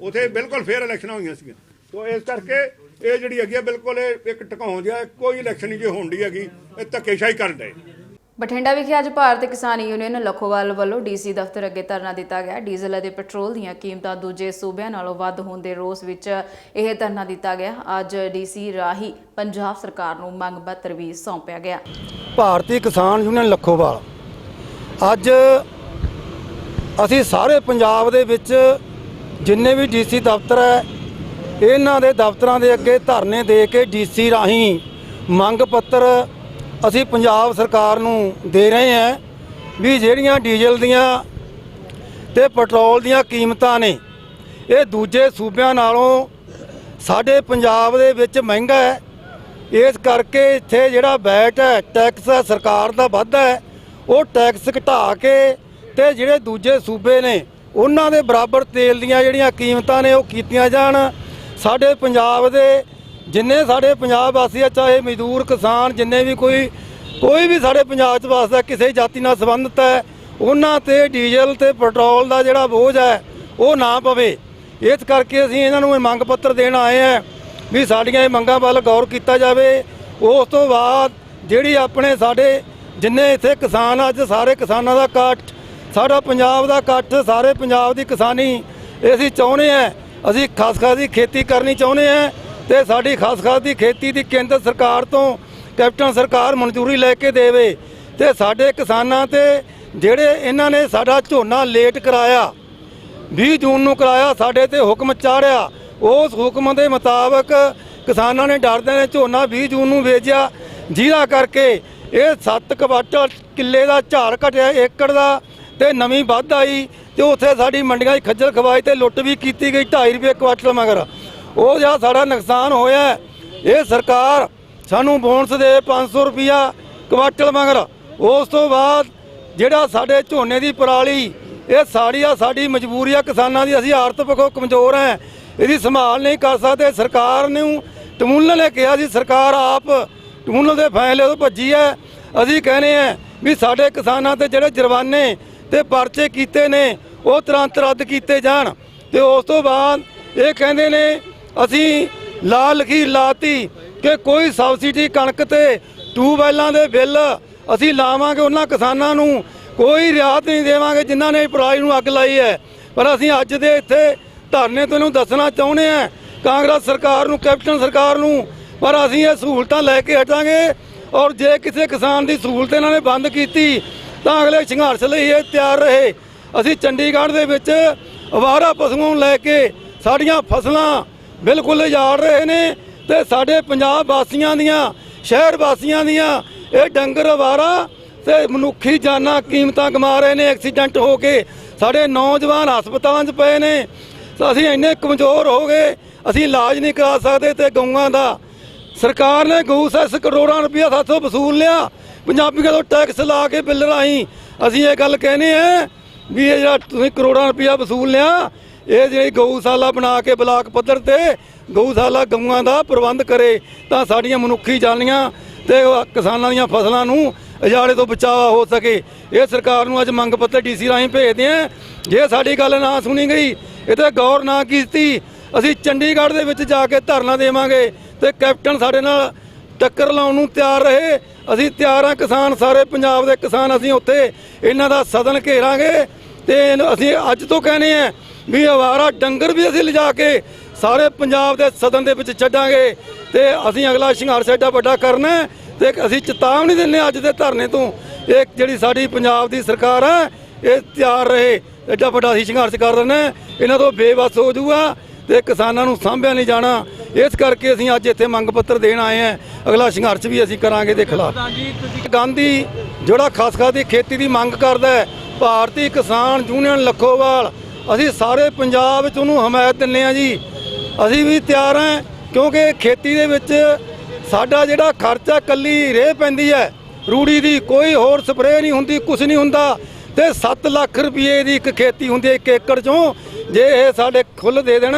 [SPEAKER 7] ਉੱਥੇ ਬਿਲਕੁਲ ਫੇਅਰ ਇਲੈਕਸ਼ਨਾਂ ਹੋਈਆਂ ਸੀਗੀਆਂ। ਸੋ ਇਸ ਕਰਕੇ ਇਹ ਜਿਹੜੀ ਹੈਗੀ ਆ ਬਿਲਕੁਲ ਇਹ ਇੱਕ ਟਿਕਾਉਂ ਜਿਹਾ, ਕੋਈ ਇਲੈਕਸ਼ਨ ਨਹੀਂ ਜੇ ਹੋਣ ਡਈ ਹੈਗੀ, ਇਹ ਧੱਕੇਸ਼ਾਹੀ ਕਰਨ ਡਏ।
[SPEAKER 1] ਬਠਿੰਡਾ ਵਿਖੇ ਅੱਜ ਭਾਰਤ ਕਿਸਾਨ ਯੂਨੀਅਨ ਲਖੋਵਾਲ ਵੱਲੋਂ DC ਦਫ਼ਤਰ ਅੱਗੇ ਧਰਨਾ ਦਿੱਤਾ ਗਿਆ। ਡੀਜ਼ਲ ਅਤੇ ਪੈਟਰੋਲ ਦੀਆਂ ਕੀਮਤਾਂ ਦੂਜੇ ਸੂਬਿਆਂ ਨਾਲੋਂ ਵੱਧ ਹੋਣ ਦੇ ਰੋਸ ਵਿੱਚ ਇਹ ਧਰਨਾ ਦਿੱਤਾ ਗਿਆ। ਅੱਜ DC ਰਾਹੀਂ ਪੰਜਾਬ ਸਰਕਾਰ ਨੂੰ ਮੰਗ ਪੱਤਰ ਵੀ ਸੌਂਪਿਆ ਗਿਆ।
[SPEAKER 8] ਭਾਰਤੀ ਕਿਸਾਨ ਯੂਨੀਅਨ ਲਖੋਵਾਲ ਅੱਜ ਅਸੀਂ ਸਾਰੇ ਪੰਜਾਬ ਦੇ ਵਿੱਚ ਜਿੰਨੇ ਵੀ DC ਦਫ਼ਤਰ ਹੈ ਇਹਨਾਂ ਦੇ ਦਫ਼ਤਰਾਂ ਦੇ ਅੱਗੇ ਧਰਨੇ ਦੇ ਕੇ DC ਰਾਹੀਂ ਮੰਗ ਪੱਤਰ ਅਸੀਂ ਪੰਜਾਬ ਸਰਕਾਰ ਨੂੰ ਦੇ ਰਹੇ ਹਾਂ ਵੀ ਜਿਹੜੀਆਂ ਡੀਜ਼ਲ ਦੀਆਂ ਤੇ ਪੈਟਰੋਲ ਦੀਆਂ ਕੀਮਤਾਂ ਨੇ ਇਹ ਦੂਜੇ ਸੂਬਿਆਂ ਨਾਲੋਂ ਸਾਡੇ ਪੰਜਾਬ ਦੇ ਵਿੱਚ ਮਹਿੰਗਾ ਹੈ। ਇਸ ਕਰਕੇ ਇੱਥੇ ਜਿਹੜਾ ਵੈਟ ਹੈ, ਟੈਕਸ ਹੈ, ਸਰਕਾਰ ਦਾ ਵਾਧਾ ਹੈ, ਉਹ ਟੈਕਸ ਘਟਾ ਕੇ ਤੇ ਜਿਹੜੇ ਦੂਜੇ ਸੂਬੇ ਨੇ ਉਹਨਾਂ ਦੇ ਬਰਾਬਰ ਤੇਲ ਦੀਆਂ ਜਿਹੜੀਆਂ ਕੀਮਤਾਂ ਨੇ ਉਹ ਕੀਤੀਆਂ ਜਾਣ। ਸਾਡੇ ਪੰਜਾਬ ਦੇ ਜਿੰਨੇ ਸਾਡੇ ਪੰਜਾਬ ਵਾਸੀ ਆ, ਚਾਹੇ ਮਜ਼ਦੂਰ, ਕਿਸਾਨ, ਜਿੰਨੇ ਵੀ ਕੋਈ ਵੀ ਸਾਡੇ ਪੰਜਾਬ 'ਚ ਵਸਦਾ, ਕਿਸੇ ਜਾਤੀ ਨਾਲ ਸੰਬੰਧਿਤ ਹੈ, ਉਹਨਾਂ ਤੇ ਡੀਜ਼ਲ ਤੇ ਪੈਟਰੋਲ ਦਾ ਜਿਹੜਾ ਬੋਝ ਹੈ ਉਹ ਨਾ ਪਵੇ। ਇਸ ਕਰਕੇ ਅਸੀਂ ਇਹਨਾਂ ਨੂੰ ਇਹ ਮੰਗ ਪੱਤਰ ਦੇਣ ਆਏ ਹਾਂ ਵੀ ਸਾਡੀਆਂ ਇਹ ਮੰਗਾਂ ਵੱਲ ਗੌਰ ਕੀਤਾ ਜਾਵੇ। ਉਸ ਤੋਂ ਬਾਅਦ ਜਿਹੜੀ ਆਪਣੇ ਸਾਡੇ ਜਿੰਨੇ ਇੱਥੇ ਕਿਸਾਨ, ਅੱਜ ਸਾਰੇ ਕਿਸਾਨਾਂ ਦਾ ਇਕੱਠ, ਸਾਡਾ ਪੰਜਾਬ ਦਾ ਇਕੱਠ, ਸਾਰੇ ਪੰਜਾਬ ਦੀ ਕਿਸਾਨੀ ਅਸੀਂ ਚਾਹੁੰਦੇ ਹਾਂ, ਅਸੀਂ ਖਸਖਸ ਦੀ ਖੇਤੀ ਕਰਨੀ ਚਾਹੁੰਦੇ ਹਾਂ ਤੇ ਸਾਡੀ ਖਸਖਸ ਦੀ ਖੇਤੀ ਦੀ ਕੇਂਦਰ ਸਰਕਾਰ ਤੋਂ ਕੈਪਟਨ ਸਰਕਾਰ ਮਨਜ਼ੂਰੀ ਲੈ ਕੇ ਦੇਵੇ ਤੇ ਸਾਡੇ ਕਿਸਾਨਾਂ ਤੇ ਜਿਹੜੇ ਇਹਨਾਂ ਨੇ ਸਾਡਾ ਝੋਨਾ ਲੇਟ ਕਰਾਇਆ, 20 ਜੂਨ ਨੂੰ ਕਰਾਇਆ, ਸਾਡੇ ਤੇ ਹੁਕਮ ਚਾੜਿਆ, ਉਸ ਹੁਕਮ ਦੇ ਮੁਤਾਬਕ ਕਿਸਾਨਾਂ ਨੇ ਡਰਦੇ ਨੇ ਝੋਨਾ 20 ਜੂਨ ਨੂੰ ਵੇਚਿਆ, ਜਿਹਦਾ ਕਰਕੇ ਇਹ 7 ਕੁਆਂਟਲ ਕਿੱਲੇ ਦਾ ਝਾੜ ਘਟਿਆ ਏਕੜ ਦਾ ਤੇ ਨਵੀਂ ਵੱਧ ਆਈ ਤੇ ਉੱਥੇ ਸਾਡੀ ਮੰਡੀਆਂ 'ਚ ਖੱਜਲ ਖਵਾਈ ਤੇ ਲੁੱਟ ਵੀ ਕੀਤੀ ਗਈ 2.5 ਰੁਪਏ ਕੁਆਂਟਲ ਮਗਰ। ਉਹ ਜਿਹੜਾ ਸਾਡਾ ਨੁਕਸਾਨ ਹੋਇਆ, ਇਹ ਸਰਕਾਰ ਸਾਨੂੰ ਬੋਨਸ ਦੇ 500 ਰੁਪਇਆ ਕੁਆਂਟਲ ਮਗਰ। ਉਸ ਤੋਂ ਬਾਅਦ ਜਿਹੜਾ ਸਾਡੇ ਝੋਨੇ ਦੀ ਪਰਾਲੀ ਇਹ ਸਾਡੀ ਮਜਬੂਰੀ ਆ ਕਿਸਾਨਾਂ ਦੀ। ਅਸੀਂ ਆਰਥਿਕ ਪੱਖੋਂ ਕਮਜ਼ੋਰ ਹਾਂ, ਇਹਦੀ ਸੰਭਾਲ ਨਹੀਂ ਕਰ ਸਕਦੇ। ਸਰਕਾਰ ਨੂੰ ਟਿਬਿਊਨਲ ਨੇ ਕਿਹਾ ਸੀ, ਸਰਕਾਰ ਆਪ ਟਿਬਿਊਨਲ ਦੇ ਫੈਸਲੇ ਤੋਂ ਭੱਜੀ ਹੈ। ਅਸੀਂ ਕਹਿੰਦੇ ਹਾਂ ਵੀ ਸਾਡੇ ਕਿਸਾਨਾਂ ਤੇ ਜਿਹੜੇ ਜੁਰਮਾਨੇ ਤੇ ਪਰਚੇ ਕੀਤੇ ਨੇ ਉਹ ਤੁਰੰਤ ਰੱਦ ਕੀਤੇ ਜਾਣ। ਤੇ ਉਸ ਤੋਂ ਬਾਅਦ ਇਹ ਕਹਿੰਦੇ ਨੇ ਅਸੀਂ ਲਾਲ ਲਖੀਰ ਲਾਤੀ ਕਿ ਕੋਈ ਸਬਸਿਡੀ ਕਣਕ ਤੇ ਟਿਊਬਵੈੱਲਾਂ ਦੇ ਬਿੱਲ ਅਸੀਂ ਲਾਵਾਂਗੇ, ਉਹਨਾਂ ਕਿਸਾਨਾਂ ਨੂੰ ਕੋਈ ਰਿਆਇਤ ਨਹੀਂ ਦੇਵਾਂਗੇ ਜਿਨ੍ਹਾਂ ਨੇ ਪਰਾਲੀ ਨੂੰ ਅੱਗ ਲਾਈ ਹੈ। ਪਰ ਅਸੀਂ ਅੱਜ ਦੇ ਇੱਥੇ ਧਰਨੇ ਤੋਂ ਇਹਨੂੰ ਦੱਸਣਾ ਚਾਹੁੰਦੇ ਹਾਂ ਕਾਂਗਰਸ ਸਰਕਾਰ ਨੂੰ, ਕੈਪਟਨ ਸਰਕਾਰ ਨੂੰ, ਪਰ ਅਸੀਂ ਇਹ ਸਹੂਲਤਾਂ ਲੈ ਕੇ ਹਟਾਂਗੇ। ਔਰ ਜੇ ਕਿਸੇ ਕਿਸਾਨ ਦੀ ਸਹੂਲਤ ਇਹਨਾਂ ਨੇ ਬੰਦ ਕੀਤੀ ਤਾਂ ਅਗਲੇ ਸੰਘਰਸ਼ ਲਈ ਇਹ ਤਿਆਰ ਰਹੇ। ਅਸੀਂ ਚੰਡੀਗੜ੍ਹ ਦੇ ਵਿੱਚ ਅਵਾਰਾ ਪਸ਼ੂਆਂ ਨੂੰ ਲੈ ਕੇ ਸਾਡੀਆਂ ਫਸਲਾਂ ਬਿਲਕੁਲ ਉਜਾੜ ਰਹੇ ਨੇ ਤੇ ਸਾਡੇ ਪੰਜਾਬ ਵਾਸੀਆਂ ਦੀਆਂ, ਸ਼ਹਿਰ ਵਾਸੀਆਂ ਦੀਆਂ ਇਹ ਡੰਗਰ ਅਵਾਰਾ ਤੇ ਮਨੁੱਖੀ ਜਾਨਾਂ ਕੀਮਤਾਂ ਕਮਾ ਰਹੇ ਨੇ। ਐਕਸੀਡੈਂਟ ਹੋ ਕੇ ਸਾਡੇ ਨੌਜਵਾਨ ਹਸਪਤਾਲਾਂ 'ਚ ਪਏ ਨੇ। ਅਸੀਂ ਇੰਨੇ ਕਮਜ਼ੋਰ ਹੋ ਗਏ, ਅਸੀਂ ਇਲਾਜ ਨਹੀਂ ਕਰਾ ਸਕਦੇ। ਤੇ ਗਊਆਂ ਦਾ ਸਰਕਾਰ ਨੇ ਗਊ ਸੈਸ ਕਰੋੜਾਂ ਰੁਪਇਆ ਸਾਥੋਂ ਵਸੂਲ ਲਿਆ, ਪੰਜਾਬੀਆਂ ਤੋਂ ਟੈਕਸ ਲਾ ਕੇ ਬਿੱਲ ਰਾਹੀਂ। ਅਸੀਂ ਇਹ ਗੱਲ ਕਹਿੰਦੇ ਹਾਂ ਵੀ ਇਹ ਜਿਹੜਾ ਤੁਸੀਂ ਕਰੋੜਾਂ ਰੁਪਇਆ ਵਸੂਲ ਲਿਆ, ਇਹ ਜਿਹੜੀ ਗਊਸ਼ਾਲਾ ਬਣਾ ਕੇ ਬਲਾਕ ਪੱਧਰ ਤੇ ਗਊਸ਼ਾਲਾ ਗਊਆਂ ਦਾ ਪ੍ਰਬੰਧ ਕਰੇ ਤਾਂ ਸਾਡੀਆਂ ਮਨੁੱਖੀ ਜਾਨੀਆਂ ਤੇ ਕਿਸਾਨਾਂ ਦੀਆਂ ਫਸਲਾਂ ਨੂੰ ਉਜਾੜੇ ਤੋਂ ਬਚਾਅ ਹੋ ਸਕੇ। ਇਹ ਸਰਕਾਰ ਨੂੰ ਅੱਜ ਮੰਗ ਪੱਤਰ ਡੀਸੀ ਰਾਹੀਂ ਭੇਜਦੇ ਹਾਂ। ਜੇ ਸਾਡੀ ਗੱਲ ਨਾ ਸੁਣੀ ਗਈ, ਇਹ 'ਤੇ ਗੌਰ ਨਾ ਕੀਤੀ, ਅਸੀਂ ਚੰਡੀਗੜ੍ਹ ਦੇ ਵਿੱਚ ਜਾ ਕੇ ਧਰਨਾ ਦੇਵਾਂਗੇ ਤੇ ਕੈਪਟਨ ਸਾਡੇ ਨਾਲ ਟੱਕਰ ਲਾਉਣ ਨੂੰ ਤਿਆਰ ਰਹੇ। ਅਸੀਂ ਤਿਆਰ ਹਾਂ, ਕਿਸਾਨ ਸਾਰੇ ਪੰਜਾਬ ਦੇ ਕਿਸਾਨ ਅਸੀਂ ਉੱਥੇ ਇਹਨਾਂ ਦਾ ਸਦਨ ਘੇਰਾਂਗੇ ਤੇ ਅਸੀਂ ਅੱਜ ਤੋਂ ਕਹਿੰਦੇ ਹਾਂ ਵੀ ਅਵਾਰਾ ਡੰਗਰ ਵੀ ਅਸੀਂ ਲਿਜਾ ਕੇ ਸਾਰੇ ਪੰਜਾਬ ਦੇ ਸਦਨ ਦੇ ਵਿੱਚ ਛੱਡਾਂਗੇ ਤੇ ਅਸੀਂ ਅਗਲਾ ਸੰਘਰਸ਼ ਐਡਾ ਵੱਡਾ ਕਰਨਾ ਤੇ ਅਸੀਂ ਚੇਤਾਵਨੀ ਦਿੰਦੇ ਅੱਜ ਦੇ ਧਰਨੇ ਤੋਂ। ਇਹ ਜਿਹੜੀ ਸਾਡੀ ਪੰਜਾਬ ਦੀ ਸਰਕਾਰ ਹੈ ਇਹ ਤਿਆਰ ਰਹੇ, ਐਡਾ ਵੱਡਾ ਅਸੀਂ ਸੰਘਰਸ਼ ਕਰ ਰਹੇ। ਇਹਨਾਂ ਤੋਂ ਬੇਵੱਸ ਹੋ ਜਾਊਗਾ ਤੇ ਕਿਸਾਨਾਂ ਨੂੰ ਸਾਂਭਿਆ ਨਹੀਂ ਜਾਣਾ। ਇਸ ਕਰਕੇ ਅਸੀਂ ਅੱਜ ਇੱਥੇ ਮੰਗ ਪੱਤਰ ਦੇਣ ਆਏ ਹਾਂ। ਅਗਲਾ ਸੰਘਰਸ਼ ਵੀ ਅਸੀਂ ਕਰਾਂਗੇ ਦੇ ਖਿਲਾਫ। ਗਾਂਧੀ ਜਿਹੜਾ ਖਸਖਸ ਦੀ ਖੇਤੀ ਦੀ ਮੰਗ ਕਰਦਾ ਹੈ, ਭਾਰਤੀ ਕਿਸਾਨ ਯੂਨੀਅਨ ਲੱਖੋਵਾਲ, ਅਸੀਂ ਸਾਰੇ ਪੰਜਾਬ ਵਿੱਚ ਉਹਨੂੰ ਹਮਾਇਤ ਦਿੰਦੇ ਹਾਂ ਜੀ। ਅਸੀਂ ਵੀ ਤਿਆਰ ਹਾਂ ਕਿਉਂਕਿ ਖੇਤੀ ਦੇ ਵਿੱਚ ਸਾਡਾ ਜਿਹੜਾ ਖਰਚਾ ਕੱਲੀ ਰੇਹ ਪੈਂਦੀ ਹੈ, ਰੂੜੀ ਦੀ, ਕੋਈ ਹੋਰ ਸਪਰੇਅ ਨਹੀਂ ਹੁੰਦੀ, ਕੁਝ ਨਹੀਂ ਹੁੰਦਾ ਤੇ 7 ਲੱਖ ਰੁਪਏ ਦੀ ਇੱਕ ਖੇਤੀ ਹੁੰਦੀ ਹੈ 1 ਏਕੜ 'ਚੋਂ। ਜੇ ਇਹ ਸਾਡੇ ਖੁੱਲ੍ਹ ਦੇ ਦੇਣ,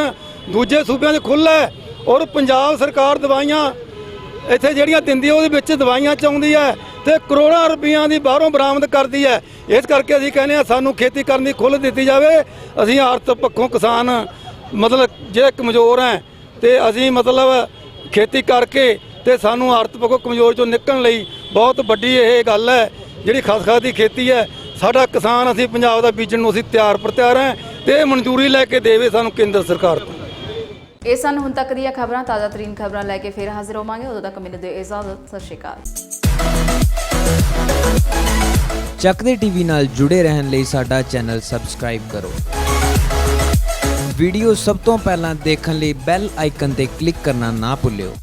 [SPEAKER 8] ਦੂਜੇ ਸੂਬਿਆਂ 'ਚ ਖੁੱਲ੍ਹ ਹੈ। ਔਰ ਪੰਜਾਬ ਸਰਕਾਰ ਦਵਾਈਆਂ ਇੱਥੇ ਜਿਹੜੀਆਂ ਦਿੰਦੀ ਹੈ ਉਹਦੇ ਵਿੱਚ ਦਵਾਈਆਂ 'ਚ ਆਉਂਦੀ ਹੈ ਤੇ ਕਰੋੜਾਂ ਰੁਪਈਆਂ ਦੀ ਬਾਹਰੋਂ ਬਰਾਮਦ ਕਰਦੀ ਹੈ। ਇਸ ਕਰਕੇ ਅਸੀਂ ਕਹਿੰਦੇ ਹਾਂ ਸਾਨੂੰ ਖੇਤੀ ਕਰਨ ਦੀ ਖੁੱਲ੍ਹ ਦਿੱਤੀ ਜਾਵੇ। ਅਸੀਂ ਆਰਥਿਕ ਪੱਖੋਂ ਕਿਸਾਨ ਮਤਲਬ ਜੇ ਕਮਜ਼ੋਰ ਹੈ ਤੇ ਅਸੀਂ ਮਤਲਬ ਖੇਤੀ ਕਰਕੇ ਤੇ ਸਾਨੂੰ ਆਰਥਿਕ ਪੱਖੋਂ ਕਮਜ਼ੋਰ 'ਚੋਂ ਨਿਕਲਣ ਲਈ ਬਹੁਤ ਵੱਡੀ ਇਹ ਗੱਲ ਹੈ ਜਿਹੜੀ ਖਸਖਸ ਦੀ ਖੇਤੀ ਹੈ। ਸਾਡਾ ਕਿਸਾਨ ਅਸੀਂ ਪੰਜਾਬ ਦਾ ਬੀਜਣ ਨੂੰ ਅਸੀਂ ਤਿਆਰ ਹਾਂ ਤੇ ਮਨਜ਼ੂਰੀ ਲੈ ਕੇ ਦੇਵੇ ਸਾਨੂੰ ਕੇਂਦਰ ਸਰਕਾਰ ਤੋਂ।
[SPEAKER 1] ਇਹ ਸਨ ਹੁਣ ਤੱਕ ਦੀਆਂ ਖਬਰਾਂ। ਤਾਜ਼ਾ ਤਰੀਨ ਖਬਰਾਂ ਲੈ ਕੇ ਫਿਰ ਹਾਜ਼ਰ ਹੋਵਾਂਗੇ। ਉਦੋਂ ਤੱਕ ਮੈਨੂੰ ਦਿਓ ਇਜਾਜ਼ਤ। ਸਤਿ ਸ਼੍ਰੀ ਅਕਾਲ।
[SPEAKER 9] ਚੱਕਦੇ ਟੀਵੀ ਨਾਲ ਜੁੜੇ ਰਹਿਣ ਲਈ ਸਾਡਾ ਚੈਨਲ ਸਬਸਕ੍ਰਾਈਬ ਕਰੋ। ਵੀਡੀਓ ਸਭ ਤੋਂ ਪਹਿਲਾਂ ਦੇਖਣ ਲਈ ਬੈਲ ਆਈਕਨ ਤੇ ਕਲਿੱਕ ਕਰਨਾ ਨਾ ਭੁੱਲਿਓ।